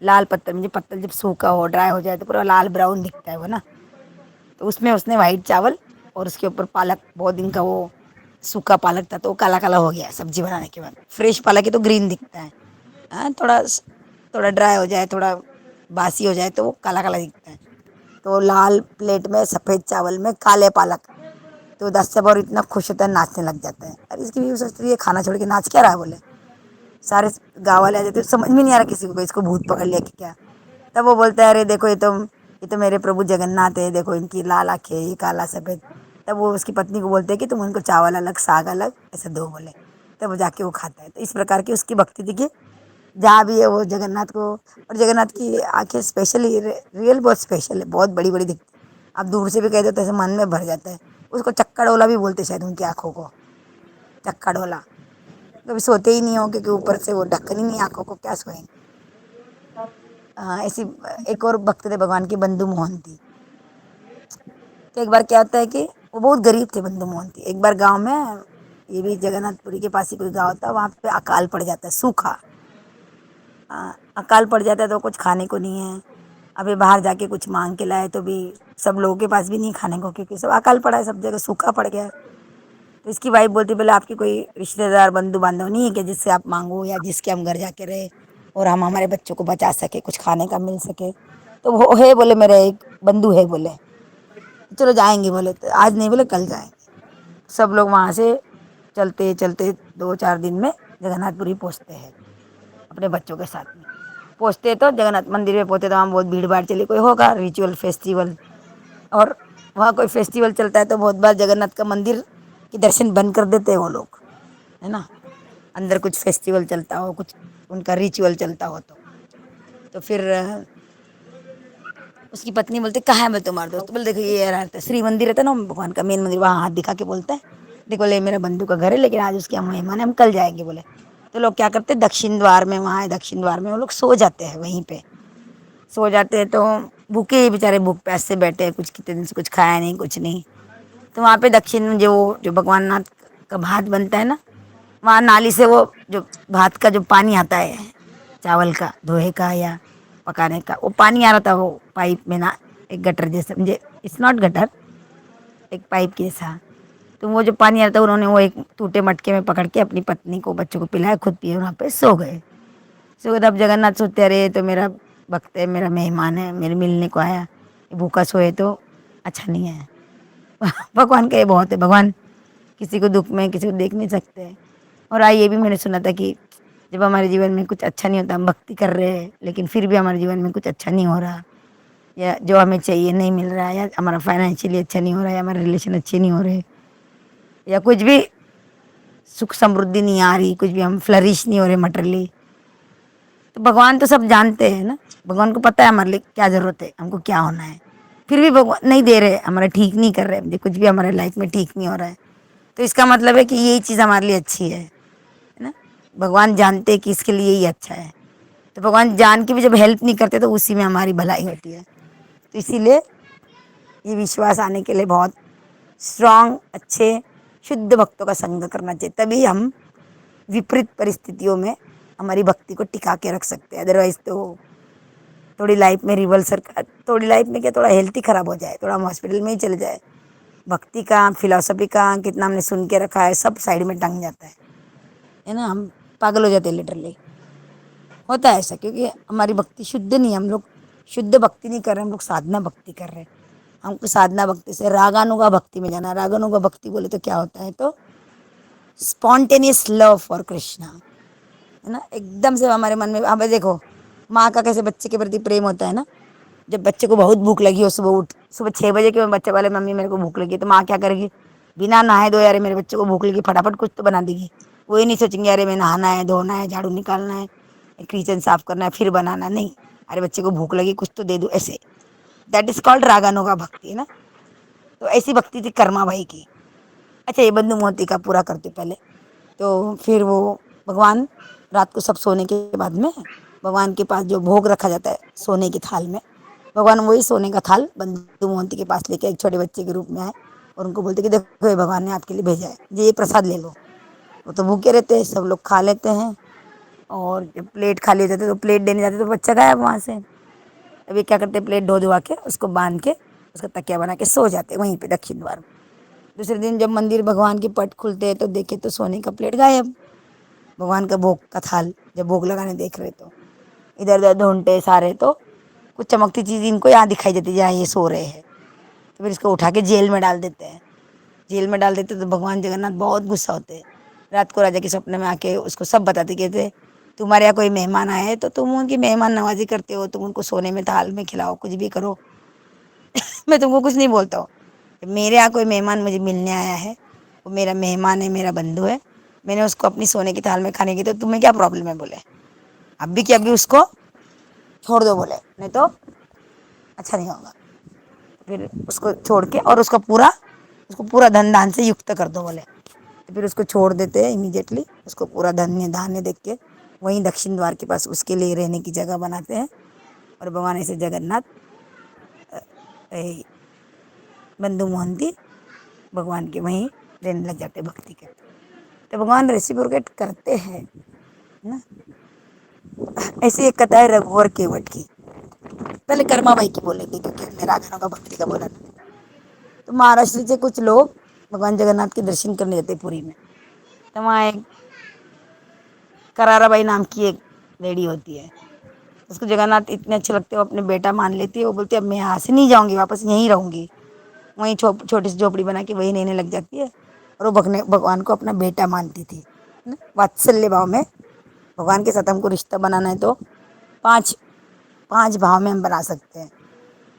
लाल पत्थर, मुझे पत्थर जब सूखा हो, ड्राई हो जाए तो पूरा लाल ब्राउन दिखता है वो ना, तो उसमें उसने वाइट चावल और उसके ऊपर पालक, बहुत दिन का वो सूखा पालक था, तो वो काला काला हो गया सब्जी बनाने के बाद। फ्रेश पालक है तो ग्रीन दिखता है, हाँ, थोड़ा थोड़ा ड्राई हो जाए, थोड़ा बासी हो जाए तो वो काला काला दिखता है। तो लाल प्लेट में सफ़ेद चावल में काले पालक, तो 10 से और इतना खुश होता है, नाचने लग जाता है। अरे इसकी भी सोचती है ये खाना छोड़ के नाच क्या रहा है, बोले सारे गाँव वाले आ जाते, समझ में नहीं आ रहा किसी को, इसको भूत पकड़ लिया कि क्या। तब वो बोलता है अरे देखो, ये तो मेरे प्रभु जगन्नाथ है, देखो इनकी लाल आँखें, ये काला सफ़ेद। तब वो उसकी पत्नी को बोलते हैं कि तुम उनको चावल अलग, साग अलग, ऐसे दो, बोले। तब वो जाके वो खाता है। तो इस प्रकार की उसकी भक्ति थी कि जहाँ भी है वो जगन्नाथ को, और जगन्नाथ की आंखें स्पेशली रियल बहुत स्पेशल है, बहुत बड़ी बड़ी दिखती। आप दूर से भी कह दो तो ऐसे मन में भर जाता है। उसको चक्का डोला भी बोलते शायद, उनकी आंखों को चक्का डोला। कभी सोते ही नहीं हो, क्योंकि ऊपर से वो ढक्कन ही नहीं आंखों को, क्या सोएंगे। ऐसी एक और भक्त थे भगवान के, बंधु मोहन थी। तो एक बार क्या होता है कि वो बहुत गरीब थे बंधु मोहन थी। एक बार गांव में, ये भी जगन्नाथपुरी के पास ही कोई गांव था, वहाँ पे अकाल पड़ जाता है, सूखा। अकाल पड़ जाता है तो कुछ खाने को नहीं है। अभी बाहर जाके कुछ मांग के लाए तो भी सब लोगों के पास भी नहीं खाने को, क्योंकि सब अकाल पड़ा है, सब जगह सूखा पड़ गया है। तो इसकी वाइफ बोलती, बोले आपकी कोई रिश्तेदार बंधु बांधव नहीं है कि जिससे आप मांगो, या जिसके हम घर जाके रहे और हम हमारे बच्चों को बचा सके, कुछ खाने का मिल सके। तो वो है, बोले मेरा एक बंधु है, बोले। चलो जाएंगे बोले, तो आज नहीं बोले कल जाएंगे। सब लोग वहाँ से चलते चलते 2-4 दिन में जगन्नाथपुरी पहुँचते हैं अपने बच्चों के साथ में। पहुँचते तो जगन्नाथ मंदिर में पहुँचते तो वहाँ बहुत भीड़ भाड़ चली, कोई होगा रिचुअल फेस्टिवल, और वहाँ कोई फेस्टिवल चलता है तो बहुत बार जगन्नाथ का मंदिर के दर्शन बंद कर देते हैं वो लोग, है ना। अंदर कुछ फेस्टिवल चलता हो, कुछ उनका रिचुअल चलता हो तो फिर उसकी पत्नी बोलती कहाँ है मैं तुम्हारा दोस्त, बोले देखो ये रहता है श्री मंदिर रहता है ना भगवान का मेन मंदिर, वहाँ हाथ दिखा के बोलता है देखो ले मेरा बंधु का घर है, लेकिन आज उसके यहाँ मेहमान है, हम कल जाएंगे बोले। तो लोग क्या करते, दक्षिण द्वार में, वहाँ है दक्षिण द्वार में, वो लोग सो जाते हैं वहीं पे। सो जाते हैं तो भूखे ही बेचारे, भूख प्यास से बैठे हैं, कुछ कितने दिन से कुछ खाया नहीं कुछ नहीं। तो वहाँ पे दक्षिण में जो भगवान नाथ का भात बनता है ना, वहाँ नाली से वो जो भात का जो पानी आता है, चावल का धोए का या पकाने का, वो पानी आ रहा था वो पाइप में ना, एक गटर जैसे, मुझे इट्स नॉट गटर, एक पाइप के जैसा। तो वो जो पानी आ रहा था उन्होंने वो एक टूटे मटके में पकड़ के अपनी पत्नी को बच्चों को पिलाया, खुद पिए, वहाँ पे सो गए। सो गए, अब जगन्नाथ सोचते अरे तो मेरा भक्त है, मेरा मेहमान है, मेरे मिलने को आया, भूखा सोए तो अच्छा नहीं है। भगवान का ये बहुत है, भगवान किसी को दुख में किसी को देख नहीं सकते। और ये भी मैंने सुना था कि जब हमारे जीवन में कुछ अच्छा नहीं होता, हम भक्ति कर रहे हैं लेकिन फिर भी हमारे जीवन में कुछ अच्छा नहीं हो रहा, या जो हमें चाहिए नहीं मिल रहा है, या हमारा फाइनेंशियली अच्छा नहीं हो रहा है, या हमारे रिलेशन अच्छे नहीं हो रहे, या कुछ भी सुख समृद्धि नहीं आ रही, कुछ भी हम फ्लरिश नहीं हो रहे मटरली, तो भगवान तो सब जानते हैं ना। भगवान को पता है हमारे लिए क्या जरूरत है, हमको क्या होना है, फिर भी भगवान नहीं दे रहे, हमारा ठीक नहीं कर रहे, मुझे कुछ भी हमारे लाइफ में ठीक नहीं हो रहा है, तो इसका मतलब है कि यही चीज़ हमारे लिए अच्छी है ना। भगवान जानते हैं कि इसके लिए यही अच्छा है, तो भगवान जान के भी जब हेल्प नहीं करते तो उसी में हमारी भलाई होती है। तो इसीलिए ये विश्वास आने के लिए बहुत स्ट्रांग, अच्छे, शुद्ध भक्तों का संग करना चाहिए, तभी हम विपरीत परिस्थितियों में हमारी भक्ति को टिका के रख सकते हैं। अदरवाइज तो थोड़ी लाइफ में रिवल्सर, थोड़ी लाइफ में क्या, थोड़ा हेल्थ ही खराब हो जाए, थोड़ा हम हॉस्पिटल में ही चले जाए, भक्ति का फिलॉसफी का कितना हमने सुन के रखा है सब साइड में टंग जाता है ना। हम पागल हो जाते हैं लिटरली, होता है ऐसा, क्योंकि हमारी भक्ति शुद्ध नहीं है, हम लोग शुद्ध भक्ति नहीं कर रहे, हम लोग साधना भक्ति कर रहे हैं। हमको साधना भक्ति से रागानुगा भक्ति में जाना। रागानुगा भक्ति बोले तो क्या होता है, तो स्पॉन्टेनियस लव फॉर कृष्णा, है ना। एकदम से हमारे मन में, अब देखो माँ का कैसे बच्चे के प्रति प्रेम होता है ना। जब बच्चे को बहुत भूख लगी हो, सुबह 6 बजे के बच्चे वाले, मम्मी मेरे को भूख लगी, तो माँ क्या करेगी, बिना नहाए धोए, अरे मेरे बच्चे को भूख लगी फटाफट कुछ तो बना देगी। वो ये नहीं सोचेंगे अरे मैं नहाना है, धोना है, झाड़ू निकालना है, किचन साफ करना है, फिर बनाना नहीं, अरे बच्चे को भूख लगी कुछ तो दे दो, ऐसे। दैट इज कॉल्ड रागानुगा भक्ति, है ना। तो ऐसी भक्ति थी कर्मा भाई की। अच्छा, ये बंधु मोती का पूरा करते पहले, तो फिर वो भगवान रात को सब सोने के बाद में भगवान के पास जो भोग रखा जाता है सोने की थाल में, भगवान वही सोने का थाल बंधु मोती के पास लेके एक छोटे बच्चे के रूप में आए और उनको बोलते कि देखो ये भगवान ने आपके लिए भेजा है, ये प्रसाद ले लो। वो तो भूखे रहते हैं, सब लोग खा लेते हैं, और जब प्लेट खाली हो जाती है तो प्लेट देने जाते तो बच्चा गायब वहाँ से। अभी क्या करते, प्लेट धो धुआ के उसको बांध के उसका तकिया बना के सो जाते वहीं पे दक्षिण द्वार में। दूसरे दिन जब मंदिर भगवान के पट खुलते हैं तो देखे तो सोने का प्लेट गायब, भगवान का भोग का थाल जब भोग लगाने देख रहे तो इधर उधर ढूंढते सारे, तो कुछ चमकती चीज़ इनको यहाँ दिखाई देती जहाँ ये सो रहे हैं, तो फिर इसको उठा के जेल में डाल देते हैं। जेल में डाल देते तो भगवान जगन्नाथ बहुत गुस्सा होते हैं। रात को राजा के सपने में आके उसको सब बताते, कहते तुम्हारे यहाँ कोई मेहमान आए हैं तो तुम उनकी मेहमान नवाजी करते हो, तुम उनको सोने में थाल में खिलाओ, कुछ भी करो। मैं तुमको कुछ नहीं बोलता हूँ, मेरे यहाँ कोई मेहमान मुझे मिलने आया है, वो मेरा मेहमान है, मेरा बंधु है, मैंने उसको अपनी सोने की थाल में खाने की, तो तुम्हें क्या प्रॉब्लम है बोले, अभी कि अभी उसको छोड़ दो बोले, नहीं तो अच्छा नहीं होगा। फिर उसको छोड़ के और उसको पूरा धन दान से युक्त कर दो बोले। तो फिर उसको छोड़ देते हैं इमीडिएटली, उसको पूरा धन्य धान्य देख के वहीं दक्षिण द्वार के पास उसके लिए रहने की जगह बनाते हैं। और भगवान ऐसे जगन्नाथ बंधु मोहंती भगवान के वहीं रहने लग जाते, भक्ति करते, तो भगवान रेसिप्रोकेट करते हैं ना। ऐसी एक कथा है रघुवर केवट की, पहले कर्मा भाई की बोलेंगे क्योंकि हमने राघनों का भक्ति का बोला था। तो महाराष्ट्र से कुछ लोग भगवान जगन्नाथ के दर्शन करने जाते पुरी में, तो वहाँ एक कराराबाई नाम की एक लेडी होती है, उसको जगन्नाथ इतने अच्छे लगते हैं, वो अपने बेटा मान लेती है, वो बोलती है अब मैं यहाँ से नहीं जाऊँगी, वापस यहीं रहूँगी। वहीं छोटी सी झोपड़ी बना के वही रहने लग जाती है। और वो भगवान को अपना बेटा मानती थी, है ना। वात्सल्य भाव में भगवान के साथ हमको रिश्ता बनाना है तो पांच पांच भाव में हम बना सकते हैं।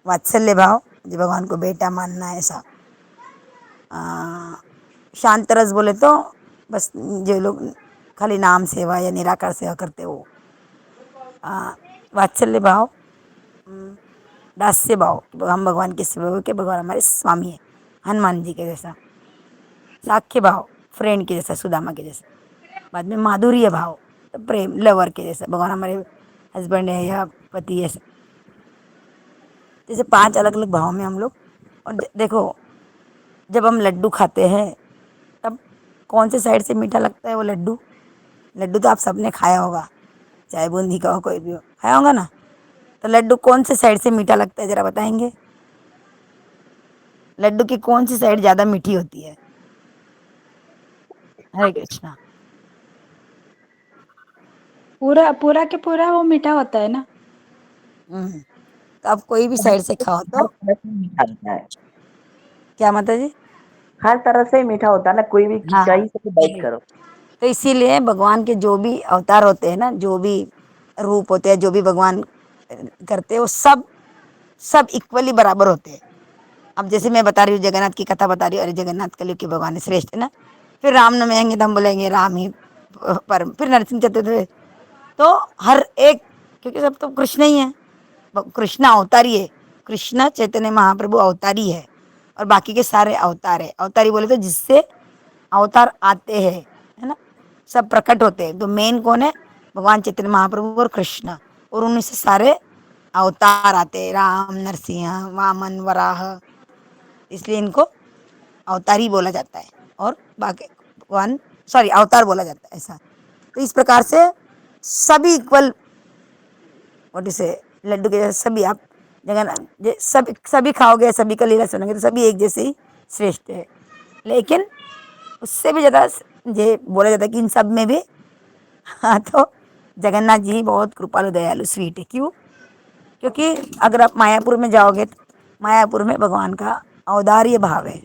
वात्सल्य भाव, जो भगवान को बेटा मानना है ऐसा। शांत रस बोले तो बस जो लोग खाली नाम सेवा या निराकार सेवा करते हो। वात्सल्य भाव, दास्य भाव, हम भगवान के सेवक के, भगवान हमारे स्वामी है, हनुमान जी के जैसा। साख्य भाव, फ्रेंड के जैसा, सुदामा के जैसा। बाद में माधुर्य भाव, तो प्रेम, लवर के जैसा, भगवान हमारे हस्बैंड है या पति है। जैसे पांच अलग अलग भाव में हम लोग। और देखो, जब हम लड्डू खाते हैं तब कौन से साइड से मीठा लगता है वो लड्डू? लड्डू तो आप सबने खाया होगा, चाहे बूंदी का हो कोई भी हो, खाया होगा ना। तो लड्डू कौन से साइड से मीठा लगता है, जरा बताएंगे? लड्डू की कौन सी साइड ज्यादा मीठी होती है? हरे कृष्णा। पूरा पूरा के पूरा वो मीठा होता है ना। तो आप कोई भी साइड से खाओ हर तो तरह से मीठा होता है। क्या माता जी? हर तरह से मीठा होता है ना, कोई भी हाँ, कहीं से भी बाइट करो। तो इसीलिए भगवान के जो भी अवतार होते हैं ना, जो भी रूप होते हैं, जो भी भगवान करते हैं, वो सब सब इक्वली बराबर होते हैं। अब जैसे मैं बता रही हूँ, जगन्नाथ की कथा बता रही हूँ, अरे जगन्नाथ कलयुग के भगवान है, श्रेष्ठ है ना। फिर रामनवमी आएंगे तो हम बोलेंगे राम ही परम। फिर नरसिंह चतुर्थी, तो हर एक, क्योंकि सब तो कृष्ण ही है, कृष्ण अवतारी है। कृष्ण चैतन्य महाप्रभु अवतारी है, और बाकी के सारे अवतार है। अवतारी बोले तो जिससे अवतार आते हैं, है ना, सब प्रकट होते हैं। तो मेन कौन है? भगवान चैतन्य महाप्रभु और कृष्ण, और उन्हीं से सारे अवतार आते हैं, राम, नरसिंह, वामन, वराह। इसलिए इनको अवतारी बोला जाता है। और बाकी भगवान, सॉरी, अवतार बोला जाता है ऐसा। तो इस प्रकार से सभी इक्वल, व्हाट इज लड्डू के जैसे सभी आप जगह सब सभी खाओगे, सभी का लीला सुनोगे तो सभी एक जैसे ही श्रेष्ठ है। लेकिन उससे भी ज्यादा ये बोला जाता है कि इन सब में भी हाँ, तो जगन्नाथ जी बहुत कृपालु, दयालु, स्वीट है। क्यों? क्योंकि अगर आप मायापुर में जाओगे तो मायापुर में भगवान का औदार्य भाव है,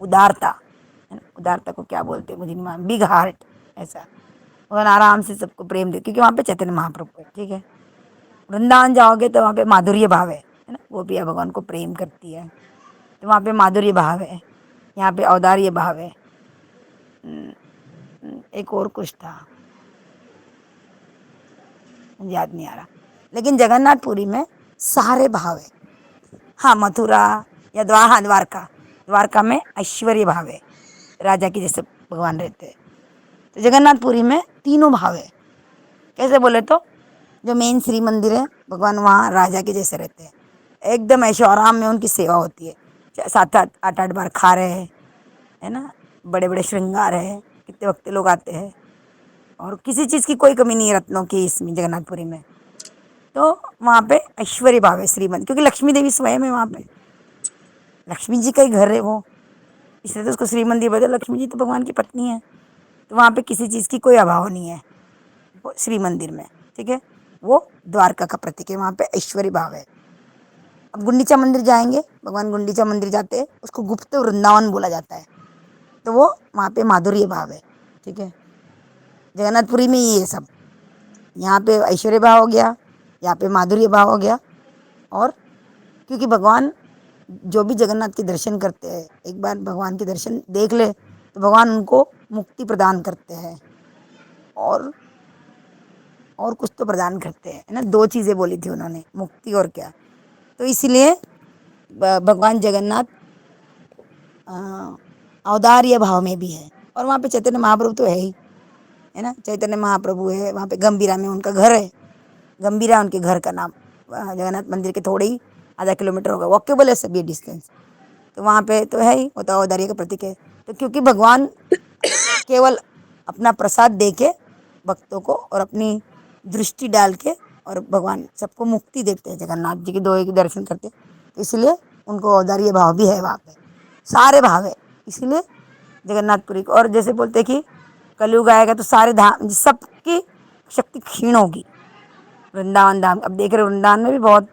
उदारता, है ना। उदारता को क्या बोलते हैं मुझे नहीं मालूम, बिग हार्ट ऐसा। भगवान आराम से सबको प्रेम दे, क्योंकि वहाँ पे चैतन्य महाप्रभु है, ठीक है। वृंदावन जाओगे तो वहाँ पे माधुर्य भाव है ना, वो भी भगवान को प्रेम करती है, तो वहाँ पे माधुर्य भाव है। यहाँ पे औदार्य भाव है। एक और कुछ था, मुझे याद नहीं आ रहा। लेकिन जगन्नाथपुरी में सारे भाव है। हाँ, मथुरा या द्वारका, द्वारका में ऐश्वर्य भाव है, राजा की जैसे भगवान रहते हैं। तो जगन्नाथपुरी में तीनों भाव है। कैसे बोले तो, जो मेन श्री मंदिर है, भगवान वहाँ राजा के जैसे रहते हैं, एकदम ऐशो आराम में उनकी सेवा होती है। सात आठ आठ आठ बार खा रहे हैं, है ना, बड़े बड़े श्रृंगार है, कितने वक्त लोग आते हैं, और किसी चीज़ की कोई कमी नहीं है रत्नों की इसमें जगन्नाथपुरी में। तो वहाँ पे ऐश्वर्य भाव है श्रीमंत, क्योंकि लक्ष्मी देवी स्वयं है वहाँ पे, लक्ष्मी जी का ही घर है वो, इसलिए तो उसको श्री मंदिर बोलते। लक्ष्मी जी तो भगवान की पत्नी है, तो वहाँ पे किसी चीज़ की कोई अभाव नहीं है वो श्री मंदिर में, ठीक है। वो द्वारका का प्रतीक है, वहाँ पे ऐश्वर्य भाव है। अब गुंडीचा मंदिर जाएंगे, भगवान गुंडीचा मंदिर जाते हैं, उसको गुप्त वृंदावन बोला जाता है, तो वो वहाँ पे माधुर्य भाव है, ठीक है। जगन्नाथपुरी में ये सब, यहाँ पे ऐश्वर्य भाव हो गया, यहाँ पे माधुर्य भाव हो गया। और क्योंकि भगवान जो भी जगन्नाथ के दर्शन करते हैं, एक बार भगवान के दर्शन देख ले तो भगवान उनको मुक्ति प्रदान करते हैं, और कुछ तो प्रदान करते हैं, है ना। दो चीज़ें बोली थी उन्होंने, मुक्ति और क्या। तो इसलिए भगवान जगन्नाथ औदार्य भाव में भी है। और वहाँ पे चैतन्य महाप्रभु तो है ही, है ना। चैतन्य महाप्रभु है वहाँ पे, गंभीरा में उनका घर है, गंभीरा उनके घर का नाम। जगन्नाथ मंदिर के थोड़े ही आधा किलोमीटर होगा, वॉकेबल है सभी डिस्टेंस। तो वहाँ पे तो है ही, वो तो औदार्य का प्रतीक है। तो क्योंकि भगवान केवल अपना प्रसाद दे के भक्तों को, और अपनी दृष्टि डाल के, और भगवान सबको मुक्ति देते हैं, जगन्नाथ जी के दोहे के दर्शन करते, तो इसलिए उनको औदार्य भाव भी है वहाँ पे, सारे भाव है। इसीलिए जगन्नाथपुरी को, और जैसे बोलते कि कलयुग आएगा तो सारे धाम सबकी शक्ति क्षीण होगी। वृंदावन धाम, अब देख रहे वृंदावन में भी बहुत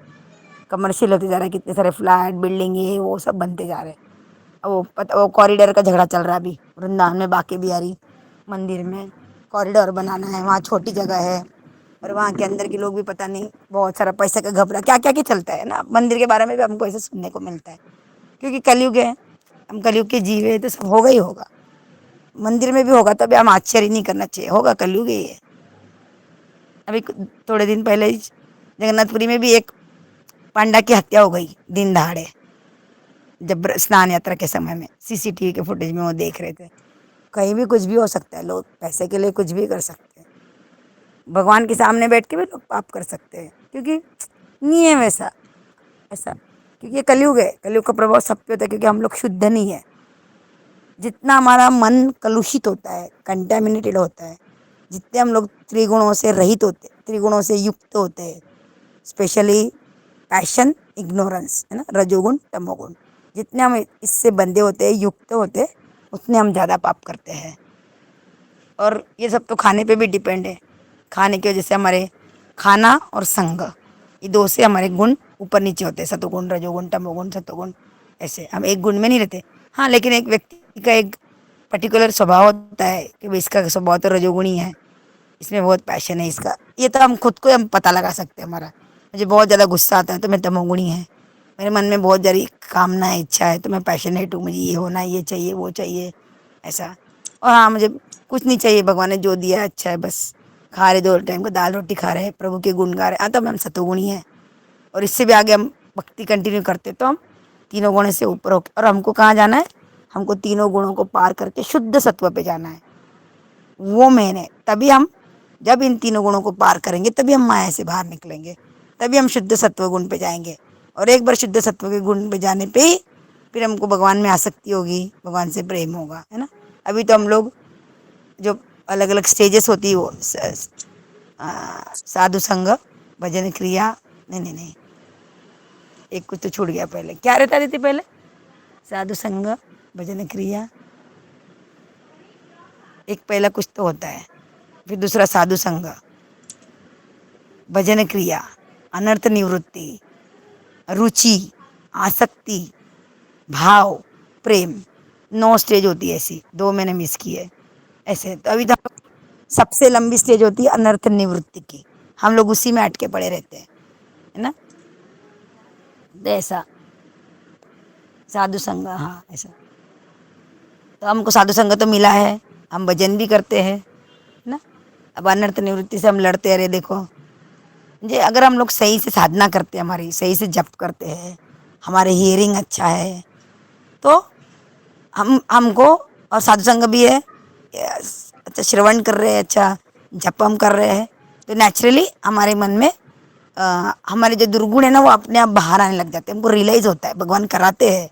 कमर्शियल होते जा रहे हैं, कितने सारे फ्लैट, बिल्डिंग, ये वो सब बनते जा रहे हैं। वो कॉरिडोर का झगड़ा चल रहा है अभी वृंदावन में, बाकी बिहारी मंदिर में कॉरिडोर बनाना है, वहाँ छोटी जगह है और वहाँ के अंदर के लोग भी पता नहीं बहुत सारा पैसे का घपला क्या क्या क्या चलता है ना। मंदिर के बारे में भी हमको ऐसे सुनने को मिलता है, क्योंकि कलयुग है, हम कलयुग के जीव है, तो सब होगा ही होगा। मंदिर में भी होगा तो अभी हम आश्चर्य नहीं करना चाहिए, होगा, कलयुग ही है। अभी थोड़े दिन पहले ही जगन्नाथपुरी में भी एक पांडा की हत्या हो गई दिन दहाड़े, जब स्नान यात्रा के समय में सीसीटीवी के फुटेज में वो देख रहे थे। कहीं भी कुछ भी हो सकता है, लोग पैसे के लिए कुछ भी कर सकते हैं, भगवान के सामने बैठ के भी लोग पाप कर सकते हैं, क्योंकि नहीं है वैसा ऐसा, क्योंकि ये कलयुग है, कलयुग का प्रभाव सब पे होता है, क्योंकि हम लोग शुद्ध नहीं है। जितना हमारा मन कलुषित होता है, कंटेमिनेटेड होता है, जितने हम लोग त्रिगुणों से रहित होते, त्रिगुणों से युक्त होते हैं, स्पेशली पैशन, इग्नोरेंस, है ना, रजोगुण तमोगुण, जितने हम इससे बंधे होते हैं, युक्त होते हैं, उतने हम ज़्यादा पाप करते हैं। और ये सब तो खाने पे भी डिपेंड है। खाने की वजह से हमारे खाना और संग, ये दो से हमारे गुण ऊपर नीचे होते हैं, सतोगुण, रजोगुण, तमोगुण, सतोगुण, ऐसे हम एक गुण में नहीं रहते। हाँ, लेकिन एक व्यक्ति का एक पर्टिकुलर स्वभाव होता है कि भाई इसका स्वभाव तो रजोगुणी है, इसमें बहुत पैशन है इसका, ये तो हम खुद को हम पता लगा सकते हैं। हमारा मुझे बहुत ज़्यादा गुस्सा आता है तो मैं तमोगुणी है, मेरे मन में बहुत ज़्यादा कामना है, इच्छा है, तो मैं पैशनेट हूँ, मुझे ये होना, ये चाहिए, वो चाहिए, ऐसा। और हाँ, मुझे कुछ नहीं चाहिए, भगवान ने जो दिया है अच्छा है, बस खा रहे, 2 टाइम का दाल रोटी खा रहे हैं, प्रभु के गुण गा रहे हैं, हाँ, तो हम सतोगुणी हैं। और इससे भी आगे हम भक्ति कंटिन्यू करते तो हम तीनों गुणों से ऊपर होकर, और हमको कहाँ जाना है, हमको तीनों गुणों को पार करके शुद्ध सत्व पे जाना है। वो मैंने तभी हम, जब इन तीनों गुणों को पार करेंगे तभी हम माया से बाहर निकलेंगे, तभी हम शुद्ध सत्व गुण पे जाएंगे। और एक बार शुद्ध सत्व के गुण पे जाने पे ही फिर हमको भगवान में आसक्ति होगी, भगवान से प्रेम होगा, है ना। अभी तो हम लोग जो अलग अलग स्टेजेस होती है, वो साधु संग, भजन क्रिया, नहीं, एक कुछ तो छूट गया, पहले क्या रहता थी पहले, साधु संग, भजन क्रिया, एक पहला कुछ तो होता है, फिर दूसरा साधु संग, भजन क्रिया, अनर्थ निवृत्ति, रुचि, आसक्ति, भाव, प्रेम, 9 स्टेज होती है ऐसी, 2 मैंने मिस किए ऐसे। तो अभी तो सबसे लंबी स्टेज होती है अनर्थ निवृत्ति की, हम लोग उसी में अटके पड़े रहते हैं, है ना। तो ऐसा साधु संग, हाँ ऐसा, तो हमको साधु संग तो मिला है, हम भजन भी करते हैं, है ना। अब अनर्थ निवृत्ति से हम लड़ते रहे, देखो जी, अगर हम लोग सही से साधना करते हैं, हमारी सही से जप करते हैं, हमारे हियरिंग अच्छा है, तो हमको, और साधु संग भी है, अच्छा श्रवण कर रहे हैं, अच्छा जप हम कर रहे हैं, तो नेचुरली हमारे मन में हमारे जो दुर्गुण है ना, वो अपने आप बाहर आने लग जाते हैं, हमको रियलाइज होता है, भगवान कराते हैं,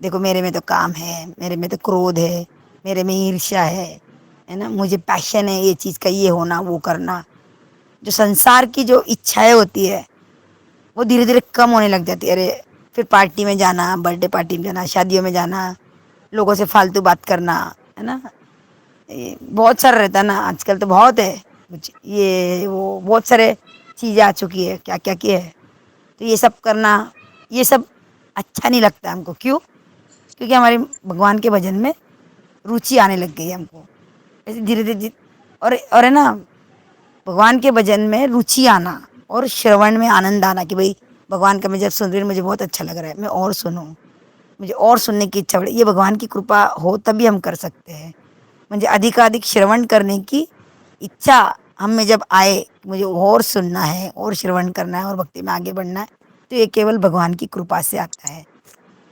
देखो मेरे में तो काम है, मेरे में तो क्रोध है, मेरे में ईर्ष्या है ना, मुझे पैशन है ये चीज़ का, ये होना, वो करना, जो संसार की जो इच्छाएं होती है वो धीरे धीरे कम होने लग जाती है। अरे फिर पार्टी में जाना, बर्थडे पार्टी में जाना, शादियों में जाना, लोगों से फालतू बात करना, है ना, ये बहुत सारा रहता है ना, आजकल तो बहुत है कुछ, ये वो बहुत सारे चीज़ें आ चुकी है, क्या क्या की है, तो ये सब करना, ये सब अच्छा नहीं लगता हमको। क्यों? क्योंकि हमारे भगवान के भजन में रुचि आने लग गई है हमको, ऐसे धीरे धीरे। और है ना, भगवान के भजन में रुचि आना और श्रवण में आनंद आना, कि भाई भगवान का मैं जब सुन रही हूँ मुझे बहुत अच्छा लग रहा है, मैं और सुनूं, मुझे और सुनने की इच्छा बढ़े, ये भगवान की कृपा हो तभी हम कर सकते हैं। मुझे अधिकाधिक श्रवण करने की इच्छा हम में जब आए, मुझे और सुनना है और श्रवण करना है और भक्ति में आगे बढ़ना है, तो ये केवल भगवान की कृपा से आता है।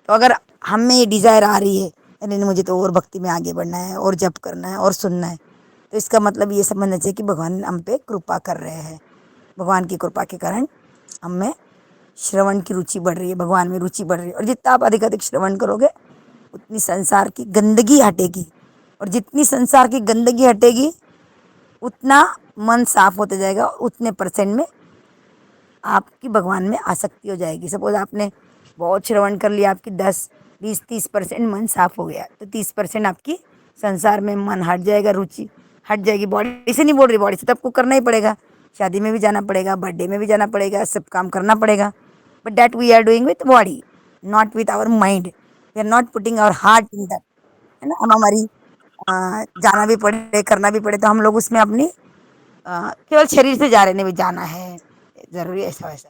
तो अगर हम में ये डिज़ायर आ रही है, अरे नहीं मुझे तो और भक्ति में आगे बढ़ना है और जप करना है और सुनना है, तो इसका मतलब ये समझना चाहिए कि भगवान हम पे कृपा कर रहे हैं। भगवान की कृपा के कारण हम में श्रवण की रुचि बढ़ रही है, भगवान में रुचि बढ़ रही है। और जितना आप अधिक श्रवण करोगे उतनी संसार की गंदगी हटेगी, और जितनी संसार की गंदगी हटेगी उतना मन साफ होते जाएगा, और उतने % में आपकी भगवान में आसक्ति हो जाएगी। सपोज आपने बहुत श्रवण कर लिया, आपकी 10, 20, 30% मन साफ हो गया, तो 30% आपकी संसार में मन हट जाएगा, रुचि हट जाएगी। बॉडी से नहीं बोल रही, बॉडी से तो आपको करना ही पड़ेगा, शादी में भी जाना पड़ेगा, बर्थडे में भी जाना पड़ेगा, सब काम करना पड़ेगा, but that we are doing with body, not with our mind. We are not putting our heart in that, है ना। हम हमारी जाना भी पड़े, करना भी पड़े, तो हम लोग उसमें अपनी केवल शरीर से जा रहे, नहीं भी जाना है जरूरी ऐसा वैसा,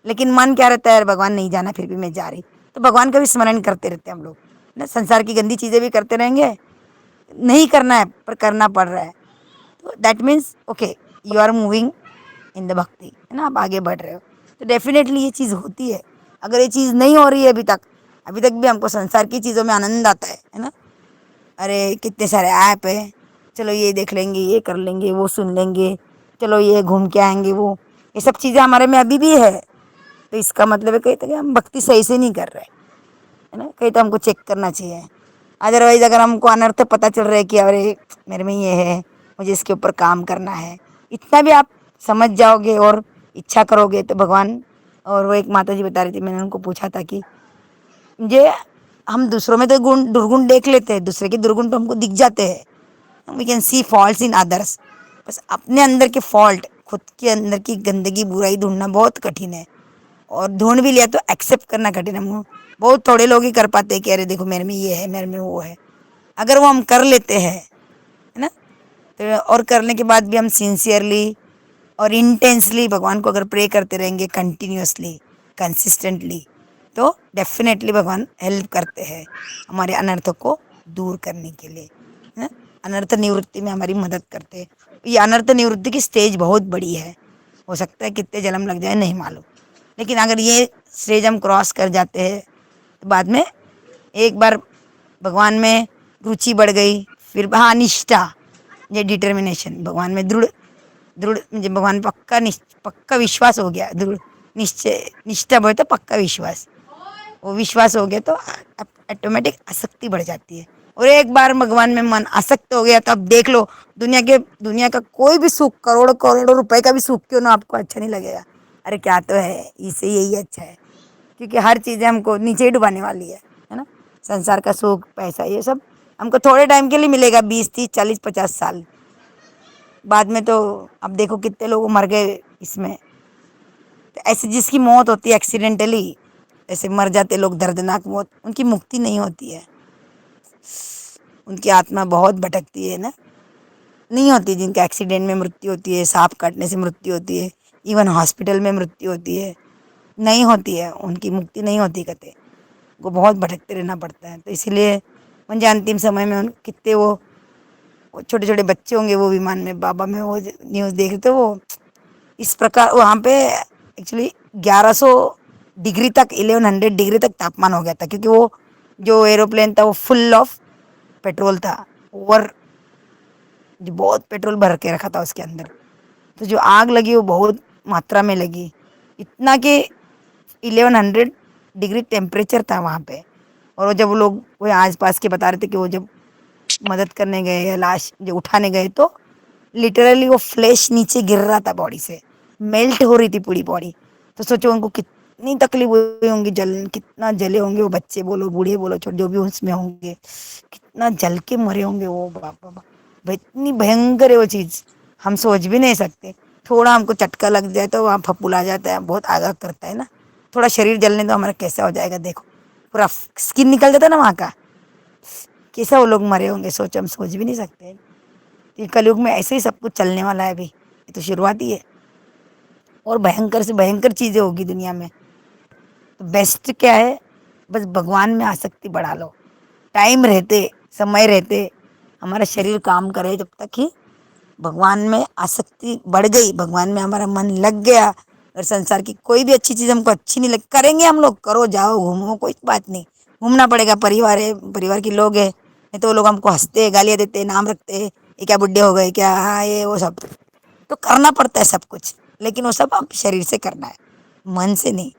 लेकिन मन क्या रहता है, यार भगवान नहीं जाना फिर भी मैं जा रही। तो भगवान का भी स्मरण करते रहते हैं हम लोग, है ना। संसार की गंदी चीजें भी करते रहेंगे, नहीं करना है पर करना पड़ रहा है, तो that means okay, you are moving in the bhakti, है ना, आप आगे बढ़ रहे हो। तो डेफिनेटली ये चीज़ होती है। अगर ये चीज़ नहीं हो रही है अभी तक भी हमको संसार की चीज़ों में आनंद आता है ना। अरे कितने सारे ऐप है, चलो ये देख लेंगे, ये कर लेंगे, वो सुन लेंगे, चलो ये घूम के आएंगे, वो ये सब चीज़ें हमारे में अभी भी है। तो इसका मतलब है कहीं तो कि हम भक्ति सही से नहीं कर रहे, है ना। कहीं तो हमको चेक करना चाहिए। अदरवाइज अगर हमको अनर्थ पता चल रहा है कि अरे मेरे में ये है, मुझे इसके ऊपर काम करना है, इतना भी आप समझ जाओगे और इच्छा करोगे तो भगवान। और वो एक माता जी बता रही थी, मैंने उनको पूछा था कि ये हम दूसरों में तो गुण दुर्गुण देख लेते हैं, दूसरे के दुर्गुण तो हमको दिख जाते हैं, we can see faults in others. बस अपने अंदर के फॉल्ट, खुद के अंदर की गंदगी बुराई ढूंढना बहुत कठिन है, और ढूंढ भी लिया तो एक्सेप्ट करना कठिन है। बहुत थोड़े लोग ही कर पाते हैं कि अरे देखो मेरे में ये है, मेरे में वो है। अगर वो हम कर लेते हैं, है ना, तो और करने के बाद भी हम सिंसियरली और इंटेंसली भगवान को अगर प्रे करते रहेंगे, कंटिन्यूअसली, कंसिस्टेंटली, तो डेफिनेटली भगवान हेल्प करते हैं हमारे अनर्थों को दूर करने के लिए, है ना। अनर्थ निवृत्ति में हमारी मदद करते हैं। ये अनर्थ निवृत्ति की स्टेज बहुत बड़ी है, हो सकता है कितने जन्म लग जाए नहीं मालूम, लेकिन अगर ये स्टेज हम क्रॉस कर जाते हैं तो बाद में एक बार भगवान में रुचि बढ़ गई, फिर हाँ निष्ठा, ये डिटर्मिनेशन, भगवान में दृढ़ दृढ़ म्हणजे भगवान पक्का विश्वास हो गया, दृढ़ निश्चय निष्ठा बढ़े तो पक्का विश्वास, वो विश्वास हो गया तो ऑटोमेटिक आसक्ति बढ़ जाती है। और एक बार भगवान में मन आसक्त हो गया तो अब देख लो, दुनिया का कोई भी सुख, करोड़ों करोड़ों रुपए का भी सुख क्यों ना आपको अच्छा नहीं लगेगा। अरे क्या तो है, इसे यही अच्छा है, क्योंकि हर चीज़ें हमको नीचे ही डुबाने वाली है ना। संसार का सुख, पैसा, ये सब हमको थोड़े टाइम के लिए मिलेगा, 20 30 40 50 साल बाद में तो अब देखो कितने लोग मर गए इसमें। तो ऐसे जिसकी मौत होती है एक्सीडेंटली, ऐसे मर जाते लोग, दर्दनाक मौत, उनकी मुक्ति नहीं होती है, उनकी आत्मा बहुत भटकती है ना। नहीं होती, जिनके एक्सीडेंट में मृत्यु होती है, सांप काटने से मृत्यु होती है, इवन हॉस्पिटल में मृत्यु होती है, नहीं होती है, उनकी मुक्ति नहीं होती कहते, वो बहुत भटकते रहना पड़ता है। तो इसीलिए मुझे अंतिम समय में कितने वो छोटे छोटे बच्चे होंगे वो विमान में, बाबा में वो न्यूज़ देख रहे थे, वो इस प्रकार वहाँ पे एक्चुअली 1100 डिग्री तक, 1100 डिग्री तक तापमान हो गया था, क्योंकि वो जो एरोप्लेन था वो फुल ऑफ पेट्रोल था, ओवर, जो बहुत पेट्रोल भर के रखा था उसके अंदर। तो जो आग लगी वो बहुत मात्रा में लगी, इतना कि 1100 डिग्री टेम्परेचर था वहाँ पे। और वो जब वो लोग वो आस पास के बता रहे थे कि वो जब मदद करने गए या लाश जो उठाने गए तो लिटरली वो फ्लैश नीचे गिर रहा था बॉडी से, मेल्ट हो रही थी पूरी बॉडी। तो सोचो उनको कितनी तकलीफ हुई होंगी, कितना जले होंगे वो, बच्चे बोलो, बूढ़े बोलो, छोटे जो भी उसमें होंगे, कितना जल के मरे होंगे वो, बाप बाबा, इतनी भयंकर है वो चीज़, हम सोच भी नहीं सकते। थोड़ा हमको चटका लग जाए तो वहाँ फपूला जाता है, बहुत आगाह करता है ना। थोड़ा शरीर जलने तो हमारा कैसा हो जाएगा, देखो पूरा स्किन निकल जाता है ना वहाँ का, कैसा वो लोग मरे होंगे, सोचो, हम सोच भी नहीं सकते। ये कलयुग में ऐसे ही सब कुछ चलने वाला है, अभी ये तो शुरुआत ही है, और भयंकर से भयंकर चीज़ें होगी दुनिया में। तो बेस्ट क्या है, बस भगवान में आसक्ति बढ़ा लो, टाइम रहते, समय रहते, हमारा शरीर काम करे जब तक ही भगवान में आसक्ति बढ़ गई, भगवान में हमारा मन लग गया, और संसार की कोई भी अच्छी चीज़ हमको अच्छी नहीं लगी, करेंगे हम लोग, करो जाओ घूमो, कोई बात नहीं, घूमना पड़ेगा, परिवार है, परिवार के लोग हैं, नहीं तो वो लोग हमको हंसते हैं, गालियाँ देते हैं, नाम रखते हैं, ये क्या बुढ़े हो गए क्या, हाँ ये वो सब, तो करना पड़ता है सब कुछ, लेकिन वो सब आप शरीर से करना है, मन से नहीं।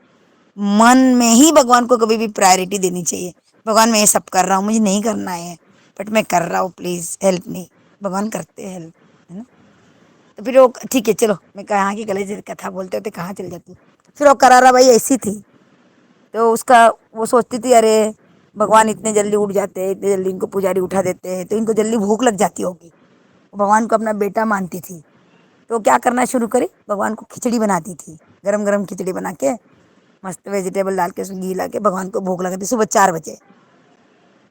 मन में ही भगवान को कभी भी प्रायोरिटी देनी चाहिए। भगवान मैं ये सब कर रहा हूँ, मुझे नहीं करना है, बट मैं कर रहा हूँ, प्लीज़ हेल्प मी, भगवान करते हैं हेल्प, है ना। तो फिर वो ठीक है चलो, मैं कहाँ की कलेजे कथा बोलते होते कहाँ चल जाती। फिर वो करारा बाई ऐसी थी, तो उसका वो सोचती थी अरे भगवान इतने जल्दी उठ जाते हैं, इतने जल्दी इनको पुजारी उठा देते हैं, तो इनको जल्दी भूख लग जाती होगी। वो भगवान को अपना बेटा मानती थी, तो क्या करना शुरू करी, भगवान को खिचड़ी बनाती थी, गरम गरम खिचड़ी बना के, मस्त वेजिटेबल डाल के उसमें घी ला के भगवान को भोग लगाती सुबह 4 बजे।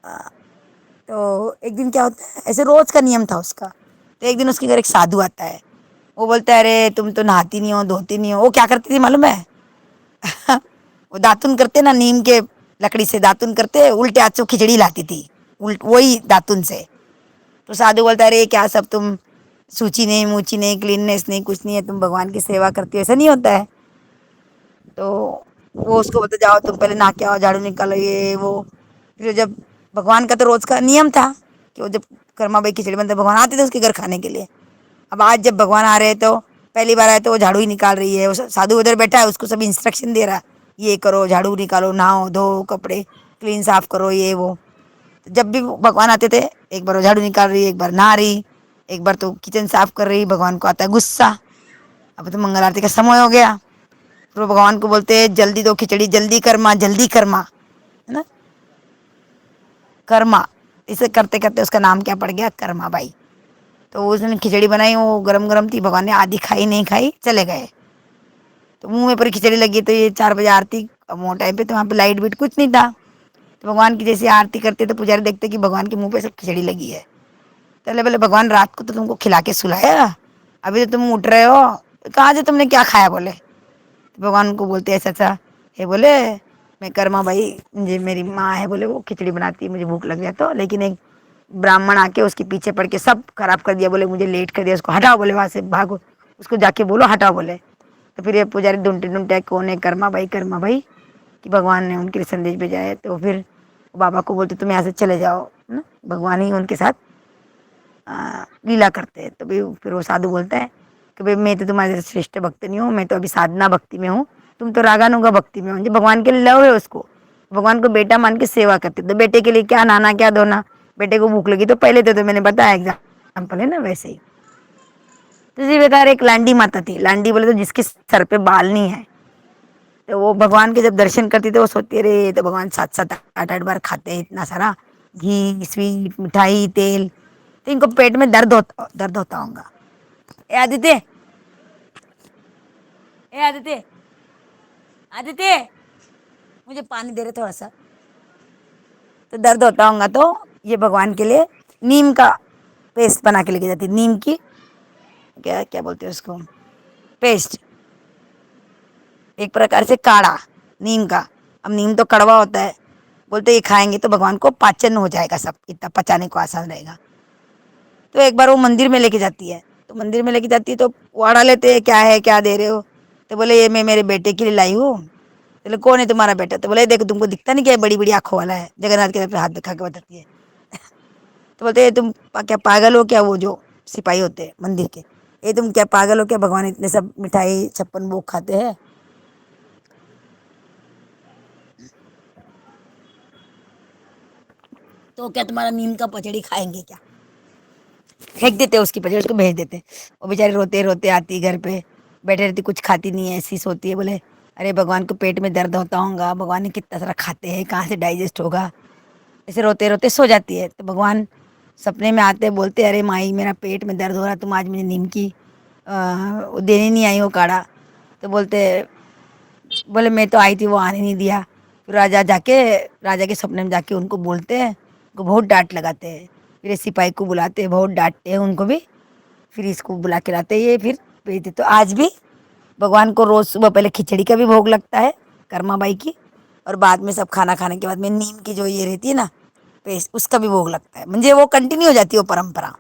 तो एक दिन क्या होता है, ऐसे रोज का नियम था उसका। तो एक दिन उसके घर एक साधु आता है। वो बोलता है, अरे तुम तो नहाती नहीं हो, धोती नहीं हो। वो क्या करती थी मालूम है? वो दातुन करते ना, नीम के लकड़ी से दातुन करते, उल्टे हाथ से खिचड़ी लाती थी, उल्ट वही दातुन से। तो साधु बोलता है, अरे क्या सब तुम सूची नहीं, मूची नहीं, क्लीननेस नहीं, कुछ नहीं है, तुम भगवान की सेवा करती हो, ऐसा नहीं होता है। तो वो उसको बोलते, जाओ तुम पहले नहा के आओ, झाड़ू निकालो, ये वो। फिर जब भगवान का तो रोज का नियम था कि वो जब कर्मा बाई खिचड़ी बनते भगवान आते थे उसके घर खाने के लिए। अब आज जब भगवान आ रहे हैं तो पहली बार आए तो वो झाड़ू ही निकाल रही है। वो साधु उधर बैठा है, उसको सब इंस्ट्रक्शन दे रहा है, ये करो, झाड़ू निकालो, नहाओ धो, कपड़े क्लीन साफ करो, ये वो। तो जब भी भगवान आते थे, एक बार वो झाड़ू निकाल रही, एक बार नहा रही, एक बार तो किचन साफ कर रही। भगवान को आता है गुस्सा, अब तो मंगल आरती का समय हो गया। फिर वो भगवान को बोलते हैं, जल्दी दो खिचड़ी, जल्दी कर्मा, जल्दी कर्मा, है ना, कर्मा। इसे करते करते उसका नाम क्या पड़ गया, कर्मा बाई। तो उसने खिचड़ी बनाई, वो गरम गरम थी, भगवान ने आधी खाई, नहीं खाई, चले गए। तो मुंह में पूरी खिचड़ी लगी। तो ये 4 बजे आरती, अब वो टाइम पे तो वहाँ पे लाइट बीट कुछ नहीं था। तो भगवान की जैसी आरती करते तो पुजारी देखते कि भगवान के मुंह पे सब खिचड़ी लगी है। तो बोले, बोले भगवान रात को तो तुमको खिला के सुलाया, अभी तो तुम उठ रहे हो, कहाँ से तुमने क्या खाया? बोले। तो भगवान को बोलते ऐसा ऐसा है। बोले, मैं कर्मा भाई, मुझे मेरी माँ है, बोले वो खिचड़ी बनाती है, मुझे भूख लग गया तो, लेकिन एक ब्राह्मण आके उसके पीछे पड़ के सब खराब कर दिया। बोले मुझे लेट कर दिया, उसको हटाओ, बोले वहां से भागो, उसको जाके बोलो हटाओ, बोले। तो फिर ये पुजारी ढूंढते ढूंढते कौन है, कर्मा भाई कि भगवान ने उनके लिए संदेश भेजा है। तो फिर बाबा को बोलते तुम यहाँ से चले जाओ ना, भगवान ही उनके साथ लीला करते हैं। तो भी फिर वो साधु बोलता है कि भाई मैं तो तुम्हारे जैसे श्रेष्ठ भक्त नहीं हूँ, मैं तो अभी साधना भक्ति में हूँ, तुम तो रागानुगा भक्ति में हो। जो भगवान के लिए लव है उसको, भगवान को बेटा मान के सेवा करते। तो बेटे के लिए क्या नहाना क्या धोना, बेटे को भूख लगी तो पहले तो मैंने बताया एग्जाम्पल है ना, वैसे ही। तो इसी प्रकार एक लांडी माता थी। लांडी बोले तो जिसके सर पे बाल नहीं है। तो वो भगवान के जब दर्शन करती तो वो सोचती अरे तो भगवान 7-7 8-8 बार खाते हैं इतना सारा घी, स्वीट, मिठाई, तेल, तो इनको पेट में दर्द होता होगा। ए आदित्य, ए आदित्य, आदित्य, मुझे पानी दे रहे थोड़ा सा। तो दर्द होता होगा तो ये भगवान के लिए नीम का पेस्ट बना के लेके जाती, नीम की क्या क्या बोलते हैं उसको, पेस्ट, एक प्रकार से काढ़ा नीम का। अब नीम तो कड़वा होता है, बोलते ये खाएंगे तो भगवान को पाचन हो जाएगा, सब इतना पचाने को आसान रहेगा। तो एक बार वो मंदिर में लेके जाती है। तो मंदिर में लेके जाती है तो वाड़ा लेते हैं, क्या है, क्या दे रहे हो? तो बोले ये मैं मेरे बेटे के लिए लाई हूँ। बोले कौन है तुम्हारा बेटा? तो बोले देखो तुमको दिखता नहीं क्या, बड़ी बड़ी आंखों वाला है, जगन्नाथ के तरफ हाथ दिखा के बताती है। तो बोलते तुम क्या पागल हो क्या? वो जो सिपाही होते हैं मंदिर के, ये तुम क्या पागल हो क्या? भगवान इतने सब मिठाई 56 भोग खाते हैं। तो क्या तुम्हारा नीम का पचड़ी खाएंगे क्या? फेंक देते उसकी पचड़ी, उसको भेज देते। वो बेचारी रोते रोते आती घर पे, बैठे रहती, कुछ खाती नहीं है, ऐसी सोती है। बोले अरे भगवान को पेट में दर्द होता होगा, भगवान ने कितना सारा खाते हैं, कहाँ से डाइजेस्ट होगा, ऐसे रोते रोते सो जाती है। तो भगवान सपने में आते बोलते अरे माई मेरा पेट में दर्द हो रहा, तुम आज मुझे नीम की वो देने नहीं आई हो काढ़ा। तो बोलते, बोले मैं तो आई थी, वो आने नहीं दिया। फिर राजा के सपने में जाके उनको बोलते हैं, उनको बहुत डांट लगाते हैं। फिर ये सिपाही को बुलाते हैं, बहुत डांटते हैं उनको भी। फिर इसको बुला के लाते हैं, ये फिर भेजते। तो आज भी भगवान को रोज सुबह पहले खिचड़ी का भी भोग लगता है, कर्मा बाई की, और बाद में सब खाना खाने के बाद में नीम की जो ये रहती है ना पेस्ट, उसका भी भोग लगता है। म्हणजे वो कंटिन्यू हो जाती है वो परंपरा।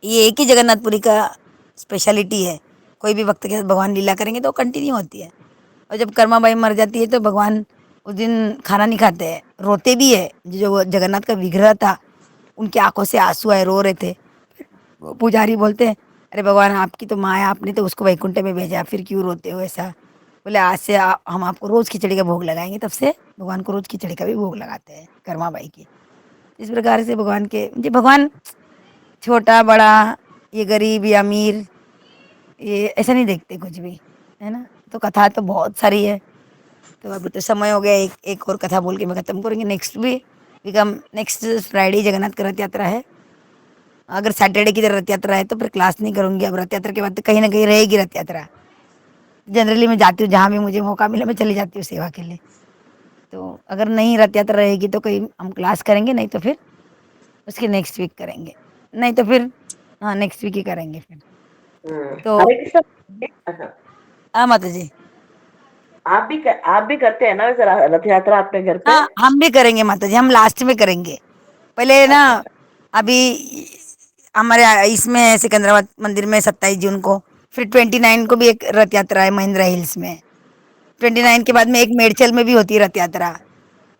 ये एक ही जगन्नाथपुरी का स्पेशलिटी है। कोई भी भक्त के साथ भगवान लीला करेंगे तो कंटिन्यू होती है। और जब कर्माबाई मर जाती है तो भगवान उस दिन खाना नहीं खाते हैं, रोते भी है। जो जगन्नाथ का विग्रह था उनकी आंखों से आंसू आए, रो रहे थे। वो पुजारी बोलते हैं अरे भगवान आपकी तो माँ है, आपने तो उसको वैकुंठ में भेजा, फिर क्यों रोते हो ऐसा? बोले आज से हम आपको रोज खिचड़ी का भोग लगाएंगे। तब से भगवान को रोज खिचड़ी का भी भोग लगाते हैं कर्माबाई की। इस प्रकार से भगवान के जी, भगवान छोटा बड़ा, ये गरीब या अमीर, ये ऐसा नहीं देखते कुछ भी, है ना। तो कथा तो बहुत सारी है। तो अभी तो समय हो गया, एक और कथा बोल के मैं खत्म करेंगे। नेक्स्ट फ्राइडे जगन्नाथ का रथ यात्रा है। अगर सैटरडे की रथ यात्रा है तो फिर क्लास नहीं करूँगी। अब रथ यात्रा के बाद तो कहीं ना कहीं रहेगी रथ यात्रा। जनरली मैं जाती हूँ, जहाँ भी मुझे मौका मिला मैं चली जाती हूँ सेवा के लिए। तो अगर नहीं रथ यात्रा रहेगी तो कोई हम क्लास करेंगे, नहीं तो फिर उसके नेक्स्ट वीक करेंगे, नहीं तो फिर हाँ नेक्स्ट वीक ही करेंगे फिर। तो हरे कृष्ण। अच्छा, हाँ माता जी, आप भी करते हैं ना वैसे रथ यात्रा अपने घर पे? हाँ हम भी करेंगे माता जी, हम लास्ट में करेंगे। पहले ना अच्छा, अभी हमारे इसमें है सिकंदराबाद मंदिर में 27 जून को, फिर 29 को भी एक रथ यात्रा है महिंद्रा हिल्स में, 29 के बाद में एक मेडचल में भी होती है रथ यात्रा,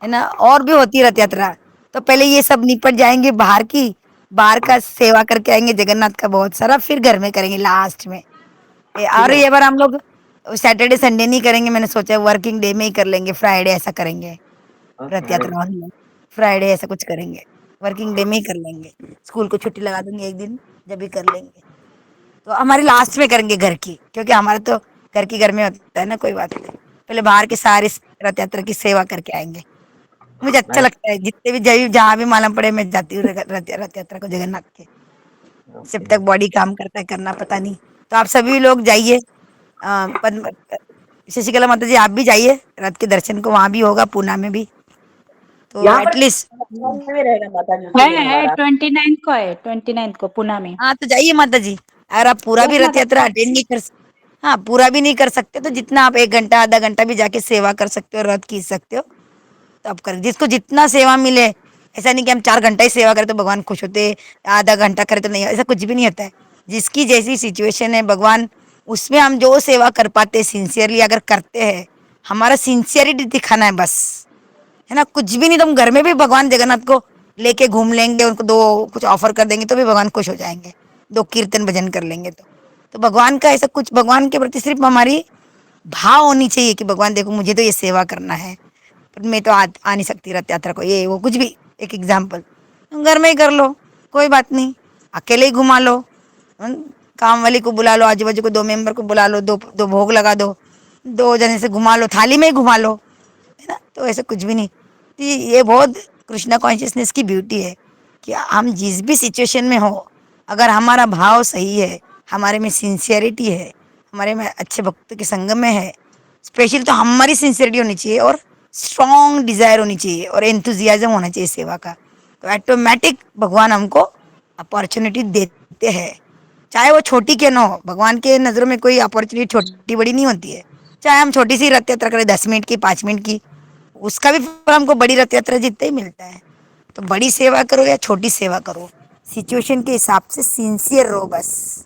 है ना, और भी होती है रथ यात्रा। तो पहले ये सब निपट जाएंगे बाहर की, बाहर का सेवा करके आएंगे जगन्नाथ का बहुत सारा, फिर घर में करेंगे लास्ट में। ठीक और है। ये बार हम लोग सैटरडे संडे नहीं करेंगे, मैंने सोचा वर्किंग डे में ही कर लेंगे, फ्राइडे ऐसा करेंगे रथ अरे, यात्रा वाली में। फ्राइडे ऐसा कुछ करेंगे, वर्किंग डे में ही कर लेंगे, स्कूल को छुट्टी लगा देंगे एक दिन, जब भी कर लेंगे। तो हमारी लास्ट में करेंगे घर की, क्योंकि हमारा तो घर की घर में होता है ना, कोई बात नहीं। पहले बाहर के सारे रथ यात्रा की सेवा करके आएंगे। मुझे अच्छा नाइस। लगता है, जितने भी जहाँ भी मालूम पड़े मैं जाती हूँ रथ यात्रा को जगन्नाथ के। जब ओके। तक बॉडी काम करता है करना पता नहीं। तो आप सभी लोग जाइए, पद्म शशिकला माता जी आप भी जाइए रथ के दर्शन को, वहां भी होगा पूना में भी, तो यहाँ पर एटलीस्ट। में भी रहेगा माता जी उसी दिन है हमारा। 29 को, है 29 को पुणे में। हाँ तो जाइए माता जी, अगर आप पूरा भी देखना रथ यात्रा देखना। अटेंड नहीं कर हाँ पूरा भी नहीं कर सकते तो जितना आप 1 घंटा आधा घंटा भी जाके सेवा कर सकते हो, रथ खींच सकते हो, तो आप करें, जिसको जितना सेवा मिले। ऐसा नहीं कि हम 4 घंटा ही सेवा करें तो भगवान खुश होते, आधा घंटा करें तो नहीं, ऐसा कुछ भी नहीं होता है। जिसकी जैसी सिचुएशन है भगवान, उसमें हम जो सेवा कर पाते सिंसियरली अगर करते हैं, हमारा सिंसियरिटी दिखाना है बस, है ना। कुछ भी नहीं, तुम घर में भी भगवान जगन्नाथ को लेके घूम लेंगे, उनको दो कुछ ऑफर कर देंगे तो भी भगवान खुश हो जाएंगे, दो कीर्तन भजन कर लेंगे तो भगवान का ऐसा कुछ, भगवान के प्रति सिर्फ हमारी भाव होनी चाहिए कि भगवान देखो मुझे तो ये सेवा करना है, पर मैं तो आ नहीं सकती रथ यात्रा को, ये वो कुछ भी। एक एग्जाम्पल, घर में ही कर लो, कोई बात नहीं, अकेले ही घुमा लो, काम वाली को बुला लो, आजू बाजू को 2 मेंबर को बुला लो, दो दो भोग लगा दो, 2 जने से घुमा लो, थाली में ही घुमा लो, है ना। तो ऐसा कुछ भी नहीं। तो ये बहुत कृष्णा कॉन्शियसनेस की ब्यूटी है कि हम जिस भी सिचुएशन में हो, अगर हमारा भाव सही है, हमारे में सिंसियरिटी है, हमारे में अच्छे भक्तों के संग में है, स्पेशल तो हमारी सिंसियरिटी होनी चाहिए और स्ट्रॉन्ग डिजायर होनी चाहिए और एंथुजियाज्म होना चाहिए सेवा का, तो ऑटोमेटिक भगवान हमको अपॉर्चुनिटी देते हैं। चाहे वो छोटी क्यों ना हो, भगवान के नजरों में कोई अपॉर्चुनिटी छोटी बड़ी नहीं होती है। चाहे हम छोटी सी रथ यात्रा करें 10 मिनट की 5 मिनट की, उसका भी फल हमको बड़ी रथ यात्रा जितना ही मिलता है। तो बड़ी सेवा करो या छोटी सेवा करो, सिचुएशन के हिसाब से सिंसियर रहो बस।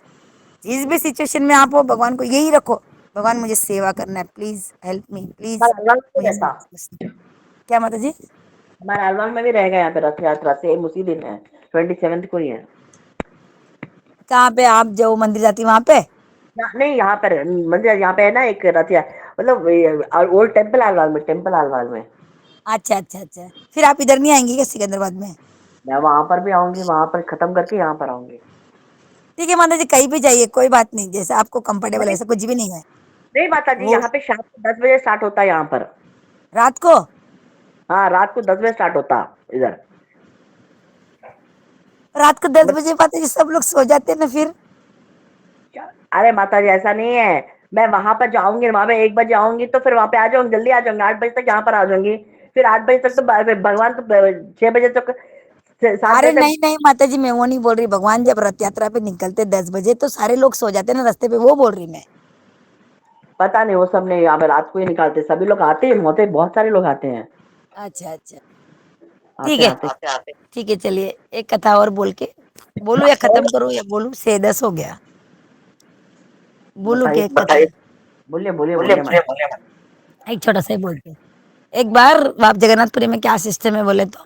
जिस भी सिचुएशन में आप हो, भगवान को यही रखो, भगवान मुझे सेवा करना है, प्लीज हेल्प मी, प्लीज हमारा अलवाल में मुझे रहता। क्या माता जी। हमारा अलवाल में भी रहेगा यहाँ पे रथ यात्रा, सेम उसी दिन है, 27 को ही है। कहाँ पे आप जो मंदिर जाती वहां पे? नहीं, यहाँ पर मंदिर यहाँ पे है ना एक रथ मतलब ओल्ड टेम्पल अलवाल में, टेम्पल अलवाल में। अच्छा अच्छा अच्छा, फिर आप इधर नहीं आएंगे क्या सिकंदराबाद में? मैं वहां पर भी आऊंगी, वहां पर खत्म करके यहाँ पर आऊंगी। ठीक है माता जी, कहीं भी जाइए कोई बात नहीं, जैसे आपको कंफर्टेबल है, नहीं, ऐसा कुछ भी नहीं है। नहीं माता जी, वो यहाँ पे शाम को 10 बजे स्टार्ट होता है यहाँ पर। रात को? हाँ, रात को 10 बजे स्टार्ट होता इधर। रात को 10 बजे माता जी सब लोग सो जाते हैं ना फिर। अरे माता जी ऐसा नहीं है, मैं वहां पर जाऊंगी, वहां पे 1 बजे आऊंगी तो फिर वहां पे आ जाऊंगी, जल्दी आ जाऊंगी, 8 बजे तक यहाँ पर आ जाऊंगी। फिर 8 बजे तक तो भगवान तो 6 बजे तक, 7 बजे अरे तक। नहीं नहीं माता जी, मैं वो नहीं बोल रही, भगवान जब रथ यात्रा पे निकलते 10 बजे तो सारे लोग सो जाते हैं ना रास्ते पे, वो बोल रही मैं। पता नहीं, वो सब नहीं, यहाँ पे रात को ही निकालते, सभी लोग आते हैं, होते बहुत सारे लोग आते हैं। अच्छा अच्छा, ठीक आते है, आते ठीक है, चलिए एक कथा और बोल के बोलू या खत्म करूँ, या बोलू से 10 हो गया, बोलू बताइए, के एक कथा? बोलिए बोलिए बोलिए मैम। एक छोटा सा ही बोलते हैं। एक बार आप जगन्नाथपुरी में क्या सिस्टम है बोले तो,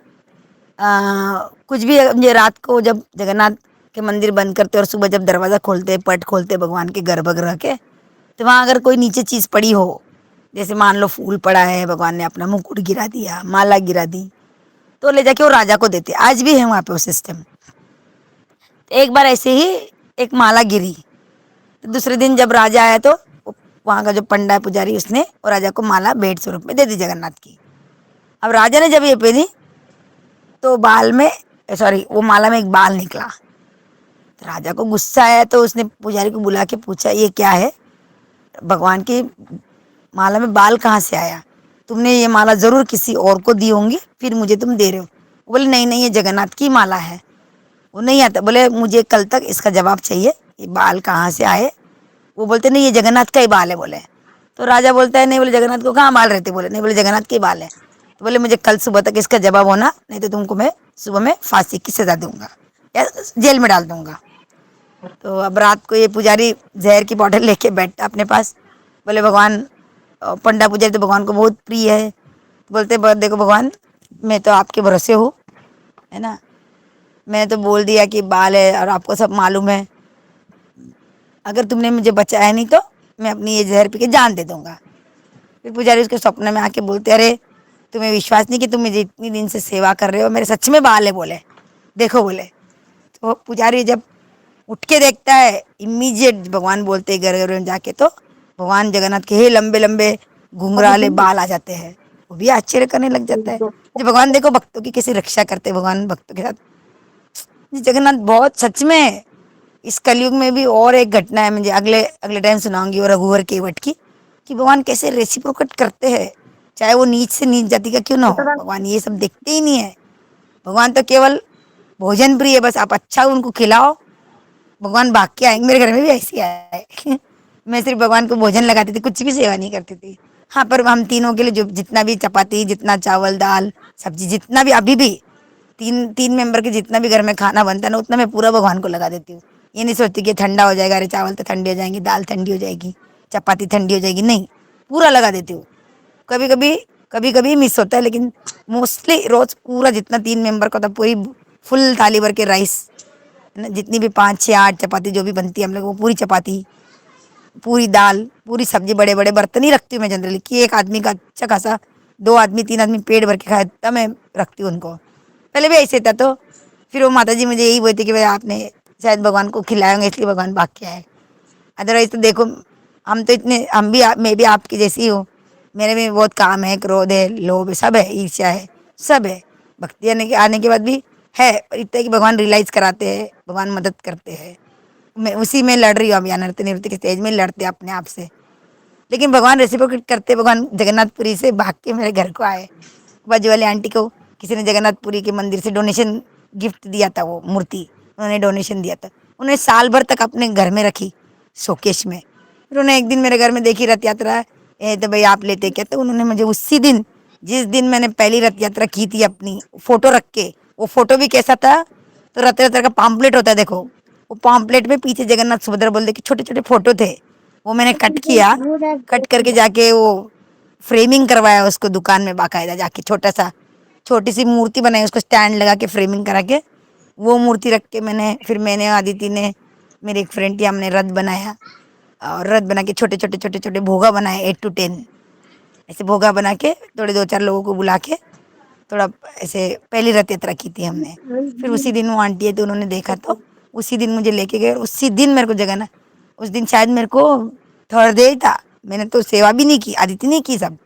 कुछ भी ये रात को जब जगन्नाथ के मंदिर बंद करते और सुबह जब दरवाजा खोलते पट खोलते भगवान के गर्भगृह के, तो वहां अगर कोई नीचे चीज पड़ी हो, जैसे मान लो फूल पड़ा है, भगवान ने अपना मुकुट गिरा दिया, माला गिरा दी, तो ले जाके वो राजा को देते, आज भी है वहां पे वो सिस्टम। एक बार ऐसे ही एक माला गिरी, तो दूसरे दिन जब राजा आया तो वहां का जो पंडा है पुजारी, उसने वो राजा को माला भेंट स्वरूप में दे दी जगन्नाथ की। अब राजा ने जब ये पहनी तो बाल में, सॉरी, वो माला में एक बाल निकला, तो राजा को गुस्सा आया, तो उसने पुजारी को बुला के पूछा ये क्या है, भगवान की माला में बाल कहाँ से आया? तुमने ये माला जरूर किसी और को दी होंगी, फिर मुझे तुम दे रहे हो। वो बोले नहीं नहीं, ये जगन्नाथ की माला है। वो नहीं आता, बोले मुझे कल तक इसका जवाब चाहिए, ये बाल कहाँ से आए। वो बोलते नहीं, ये जगन्नाथ का ही बाल है। बोले तो राजा बोलता है नहीं, बोले जगन्नाथ को कहाँ बाल रहते। बोले नहीं, बोले जगन्नाथ के ही बाल है। तो बोले मुझे कल सुबह तक इसका जवाब होना, नहीं तो तुमको मैं सुबह में फांसी की सजा दूंगा या जेल में डाल दूंगा। तो अब रात को ये पुजारी जहर की बॉटल लेके बैठा अपने पास। बोले भगवान, पंडा पुजारी तो भगवान को बहुत प्रिय है। बोलते देखो भगवान, मैं तो आपके भरोसे हूँ, है ना। मैं तो बोल दिया कि बाल है और आपको सब मालूम है। अगर तुमने मुझे बचाया नहीं तो मैं अपनी ये जहर पी के जान दे दूंगा। फिर पुजारी उसके सपने में आके बोलते अरे तुम्हें विश्वास नहीं कि तुम मुझे इतनी दिन से सेवा कर रहे हो, मेरे सच में बाल है। बोले देखो। बोले तो पुजारी जब उठ के देखता है, इमीडिएट भगवान बोलते हैं घर घर में जाके, तो भगवान जगन्नाथ के ही लंबे लंबे घुंघराले बाल आ जाते हैं। वो भी आश्चर्य करने लग जाता है। जब भगवान देखो भक्तों की कैसी रक्षा करते हैं, भगवान भक्तों के साथ। जगन्नाथ बहुत सच में इस कलयुग में भी और एक घटना है, मुझे अगले अगले टाइम सुनाऊंगी, और रघुवर केवट की, कि भगवान कैसे रेसिप्रोकेट करते हैं, चाहे वो नीच से नीच जाति का क्यों ना हो। भगवान ये सब देखते ही नहीं है। भगवान तो केवल भोजन प्रिय है, बस आप अच्छा उनको खिलाओ, भगवान भाग के आएंगे। मेरे घर में भी ऐसे आए मैं सिर्फ भगवान को भोजन लगाती थी, कुछ भी सेवा नहीं करती थी। हाँ, पर हम तीनों के लिए जो जितना भी चपाती, जितना चावल दाल सब्जी, जितना भी अभी भी तीन तीन मेंबर के जितना भी घर में खाना बनता है ना, उतना मैं पूरा भगवान को लगा देती हूँ। ये नहीं सोचती कि ठंडा हो जाएगा, अरे चावल तो ठंडे हो जाएंगे, दाल ठंडी हो जाएगी, चपाती ठंडी हो जाएगी, नहीं, पूरा लगा देती हूँ। कभी कभी मिस होता है, लेकिन मोस्टली रोज पूरा जितना तीन मेंबर का था, पूरी फुल थाली भर के राइस, है ना, जितनी भी 5 6 8 चपाती जो भी बनती है हम लोग, वो पूरी चपाती, पूरी दाल, पूरी सब्जी, बड़े बड़े बर्तन ही रखती हूँ मैं जनरली, कि एक आदमी का अच्छा खासा 2 आदमी 3 आदमी पेट भर के खाए, तब मैं रखती हूँ उनको। पहले भी ऐसे था। तो फिर वो माता जी मुझे यही बोलती कि भाई आपने शायद भगवान को खिलाए होंगे इसलिए भगवान भाग के आए, अदरवाइज तो देखो हम तो इतने, हम भी मैं भी आपकी जैसी हूँ, मेरे में बहुत काम है, क्रोध है, लोभ है, सब है, ईर्ष्या है, सब है। भक्ति आने के बाद भी है, पर इतना कि भगवान रियलाइज कराते हैं, भगवान मदद करते हैं। मैं उसी में लड़ रही हूँ अभी, नृत्य नृत्य के स्टेज में लड़ते अपने आप से, लेकिन भगवान रेसिप्रोकेट करते। भगवान जगन्नाथपुरी से भाग के मेरे घर को आए। बाजू वाले आंटी को किसी ने जगन्नाथपुरी के मंदिर से डोनेशन गिफ्ट दिया था, वो मूर्ति उन्होंने डोनेशन दिया था, उन्होंने साल भर तक अपने घर में रखी शोकेश में। फिर उन्होंने एक दिन मेरे घर में देखी रथ यात्रा, तो भाई आप लेते क्या, तो उन्होंने मुझे उसी दिन, जिस दिन मैंने पहली रथ यात्रा की थी अपनी, फोटो रख के, वो फोटो भी कैसा था, तो रथ यात्रा का पाम्पलेट होता है देखो, वो पाम्पलेट में पीछे जगन्नाथ सुभद्रा बोलते कि छोटे छोटे फोटो थे, वो मैंने कट किया, कट करके जाके वो फ्रेमिंग करवाया उसको दुकान में बाकायदा जाके, छोटा सा छोटी सी मूर्ति बनाई, उसको स्टैंड लगा के फ्रेमिंग करा के वो मूर्ति रख के मैंने आदिति ने, मेरी एक फ्रेंड थी, हमने रथ बनाया, और रथ बना के छोटे छोटे छोटे छोटे भोगा बनाए 8 to 10 ऐसे भोगा बना के, थोड़े 2 4 लोगों को बुला के थोड़ा ऐसे पहली रथ यात्रा की थी हमने। फिर उसी दिन वो आंटी है तो उन्होंने देखा, तो उसी दिन मुझे लेके गए, और उसी दिन मेरे को जगाना। उस दिन शायद मेरे को थर्ड डे था, मैंने तो सेवा भी नहीं की, आदित्य नहीं की, सब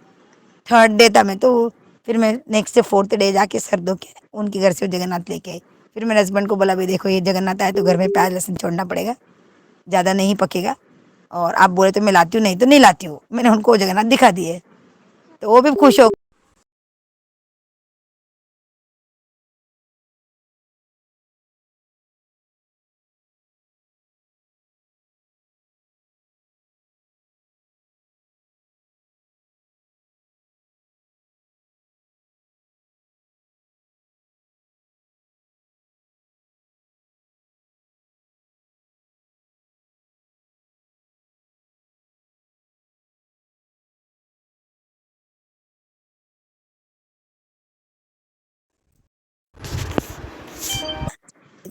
थर्ड डे था मैं तो। फिर मैं नेक्स्ट से 4th डे जाके सर धो के उनके घर से वो जगन्नाथ लेके आई। फिर मेरे हस्बैंड को बोला भाई देखो ये जगन्नाथ आए तो घर में प्याज लहसुन छोड़ना पड़ेगा, ज़्यादा नहीं पकेगा, और आप बोले तो मैं लाती हूँ, नहीं तो नहीं लाती हूँ। मैंने उनको वो जगन्नाथ दिखा दिए, तो वो भी खुश हो।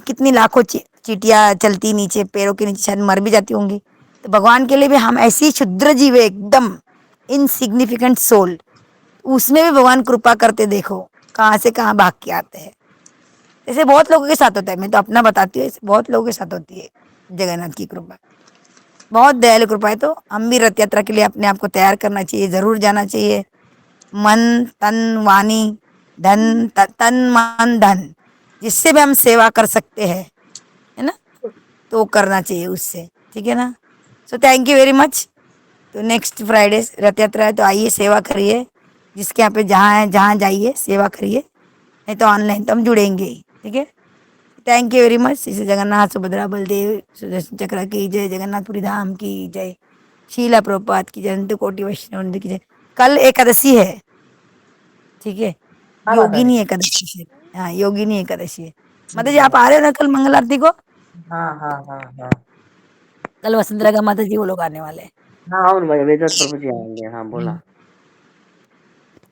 कितनी लाखों चीटियां चलती नीचे, पैरों के नीचे, शायद मर भी जाती होंगी। तो भगवान के लिए भी हम ऐसी ही क्षुद्र जीव है, एकदम इनसिग्निफिकेंट सोल, उसमें भी भगवान कृपा करते। देखो कहाँ से कहाँ भाग के आते हैं। ऐसे बहुत लोगों के साथ होता है, मैं तो अपना बताती हूँ, ऐसे बहुत लोगों के साथ होती है जगन्नाथ की कृपा, बहुत दयालु कृपा है। तो हम भी रथ यात्रा के लिए अपने आप को तैयार करना चाहिए, जरूर जाना चाहिए। मन तन वाणी धन, तन मन धन, जिससे भी हम सेवा कर सकते हैं, है ना, तो करना चाहिए उससे, ठीक है ना। So thank you very much. तो नेक्स्ट फ्राइडे रथ यात्रा है, तो आइए सेवा करिए, जिसके यहाँ पे जहाँ है जहाँ जाइए सेवा करिए, नहीं तो ऑनलाइन तो हम जुड़ेंगे ही। ठीक है, thank you very much. Shri Jagannath Subhadra Baldev Sudarshan चक्र की जय, जगन्नाथपुरी धाम की जय, शीला प्रभुपाद की जय, अनंत कोटि वैष्णव वृंद की जय। कल एकादशी है, ठीक है, हाँ माता जी। योगिनी एकादशी है। हाँ, योगिनी एकादशी है। माता जी आप आ रहे हो ना कल मंगल आरती को? हाँ हाँ हाँ हाँ कल वसुंधरा का माता जी वो लोग आने वाले हैं। हाँ, उन वेदव्रत प्रभु जी आएंगे, हाँ बोला।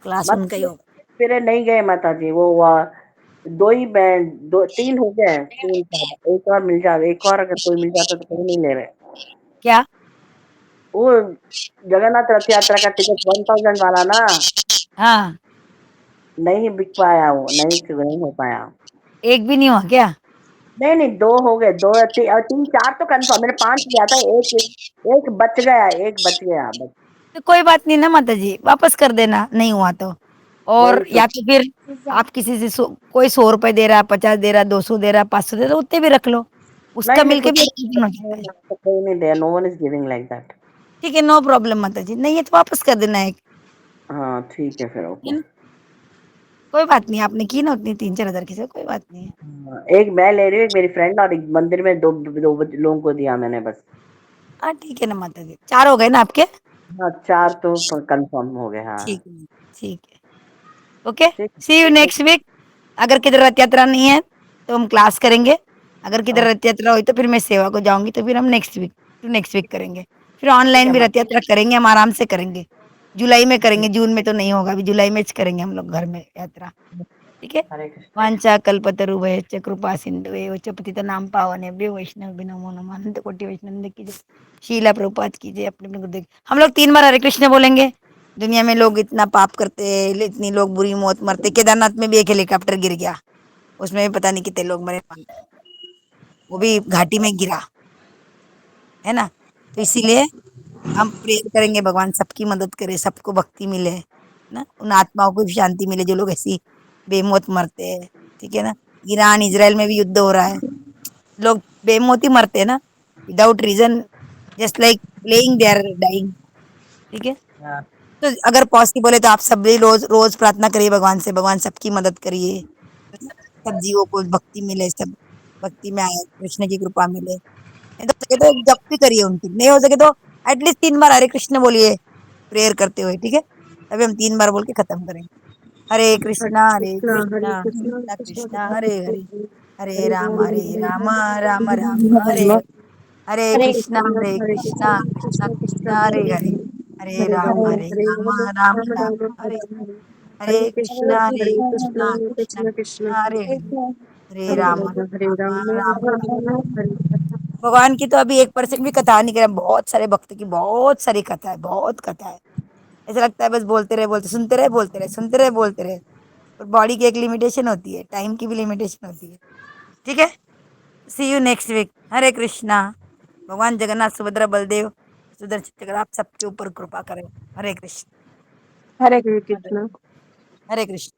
क्लास मत उनका ही होगा। फिर नहीं गए माता जी, वो दो ही दो तीन हो गए, तीन शायद, एक और मिल जाए, एक और अगर कोई मिल जाता तो कोई नहीं ले रहे। क्या? वो जगन्नाथ रथ यात्रा का टिकट 1000 वाला ना, हाँ, नहीं बिक पाया, वो नहीं हो पाया। एक भी नहीं हुआ क्या? नहीं नहीं, दो हो गए, दो तीन चार तो कंफर्म, मैंने 5 किया था, एक एक बच गया, एक बच गया बस। तो कोई बात नहीं ना माता जी, वापस कर देना नहीं हुआ तो। और वही तो। या तो फिर आप किसी से कोई 100 रुपए दे रहा, 50 दे रहा, 200 दे रहा, 500 दे रहा, उतने भी रख लो, उसका नहीं नहीं, मिलके कुछ भी arrangement हो जाता है। कोई नहीं दे, no one is giving like that. ठीक है, नो प्रॉब्लम माता जी, नहीं है तो वापस कर देना एक। हाँ ठीक है फिर, है ओके। ना? कोई बात नहीं, आपने की ना उतनी 3-4 हजार की से, कोई बात नहीं है। हाँ, एक मैं ले रही हूँ, एक मेरी फ्रेंड, और एक मंदिर में दो लोगों को दिया मैंने बस। हाँ ठीक है ना माता जी, 4 हो गए ना आपके? हाँ 4 तो कंफर्म हो गए, हाँ। ठीक है, ठीक है, ओके। ठीक। सी यू नेक्स्ट वीक। अगर किधर रथ यात्रा नहीं है तो हम क्लास करेंगे, अगर किधर रथ यात्रा हुई तो फिर मैं सेवा को जाऊंगी, तो फिर हम नेक्स्ट वीक करेंगे। फिर ठीक ऑनलाइन है भी माँ। रथ यात्रा करेंगे, हम आराम से करेंगे। जुलाई में करेंगे, जून में तो नहीं होगा, अभी जुलाई में करेंगे हम लोग घर में यात्रा। ठीक है। हरे कृष्ण। वांछा कल्पतरुभ्यश्च कृपा सिन्धुभ्यो च पतितनां पावनेभ्यो वैष्णवेभ्यो नमो नमः। अनंत कोटि वैष्णव की जय, शीला प्रभुपाद की जय। अपने अपने गुरुदेव, हम लोग 3 बार हरे कृष्ण बोलेंगे। दुनिया में लोग इतना पाप करते हैं, इतनी लोग बुरी मौत मरते। केदारनाथ में भी एक हेलीकॉप्टर गिर गया, उसमें भी पता नहीं कितने लोग मरे, वो भी घाटी में गिरा, है ना? तो इसीलिए हम प्रेयर करेंगे, भगवान सबकी मदद करे, सबको भक्ति मिले ना, उन आत्माओं को भी शांति मिले जो लोग ऐसी बेमौत मरते हैं। ठीक है ना? ईरान इजराइल में भी युद्ध हो रहा है, लोग बेमौत ही मरते हैं ना, without reason, just like playing they are dying. ठीक है। हाँ तो अगर पॉसिबल है तो आप सब भी रोज रोज प्रार्थना करिए भगवान से, भगवान सबकी मदद करिए, सब जीवों को भक्ति मिले, सब भक्ति में आए, कृष्ण की कृपा मिले। नहीं तो सके तो एक जप भी करिए उनकी, नहीं हो सके तो एटलीस्ट 3 बार हरे कृष्ण बोलिए प्रेयर करते हुए। ठीक है, तभी हम 3 बार बोल के खत्म करेंगे। हरे कृष्णा कृष्णा कृष्णा हरे हरे, हरे राम राम राम हरे हरे। हरे कृष्णा कृष्णा कृष्णा हरे हरे, हरे राम राम राम हरे। हरे कृष्णा कृष्णा कृष्णा हरे हरे, हरे राम राम। भगवान की तो अभी 1% भी कथा नहीं करें, बहुत सारे भक्त की बहुत सारी कथा है, बहुत कथा है। ऐसा लगता है बस बोलते रहे, बोलते सुनते रहे, बोलते रहे, सुनते रहे, बोलते रहे। पर बॉडी की एक लिमिटेशन होती है, टाइम की भी लिमिटेशन होती है। ठीक है, सी यू नेक्स्ट वीक। हरे कृष्णा। भगवान जगन्नाथ सुभद्रा बलदेव सुदर्शन चक्र आप सबके ऊपर कृपा करें। हरे कृष्ण। हरे हरे कृष्ण। हरे कृष्ण।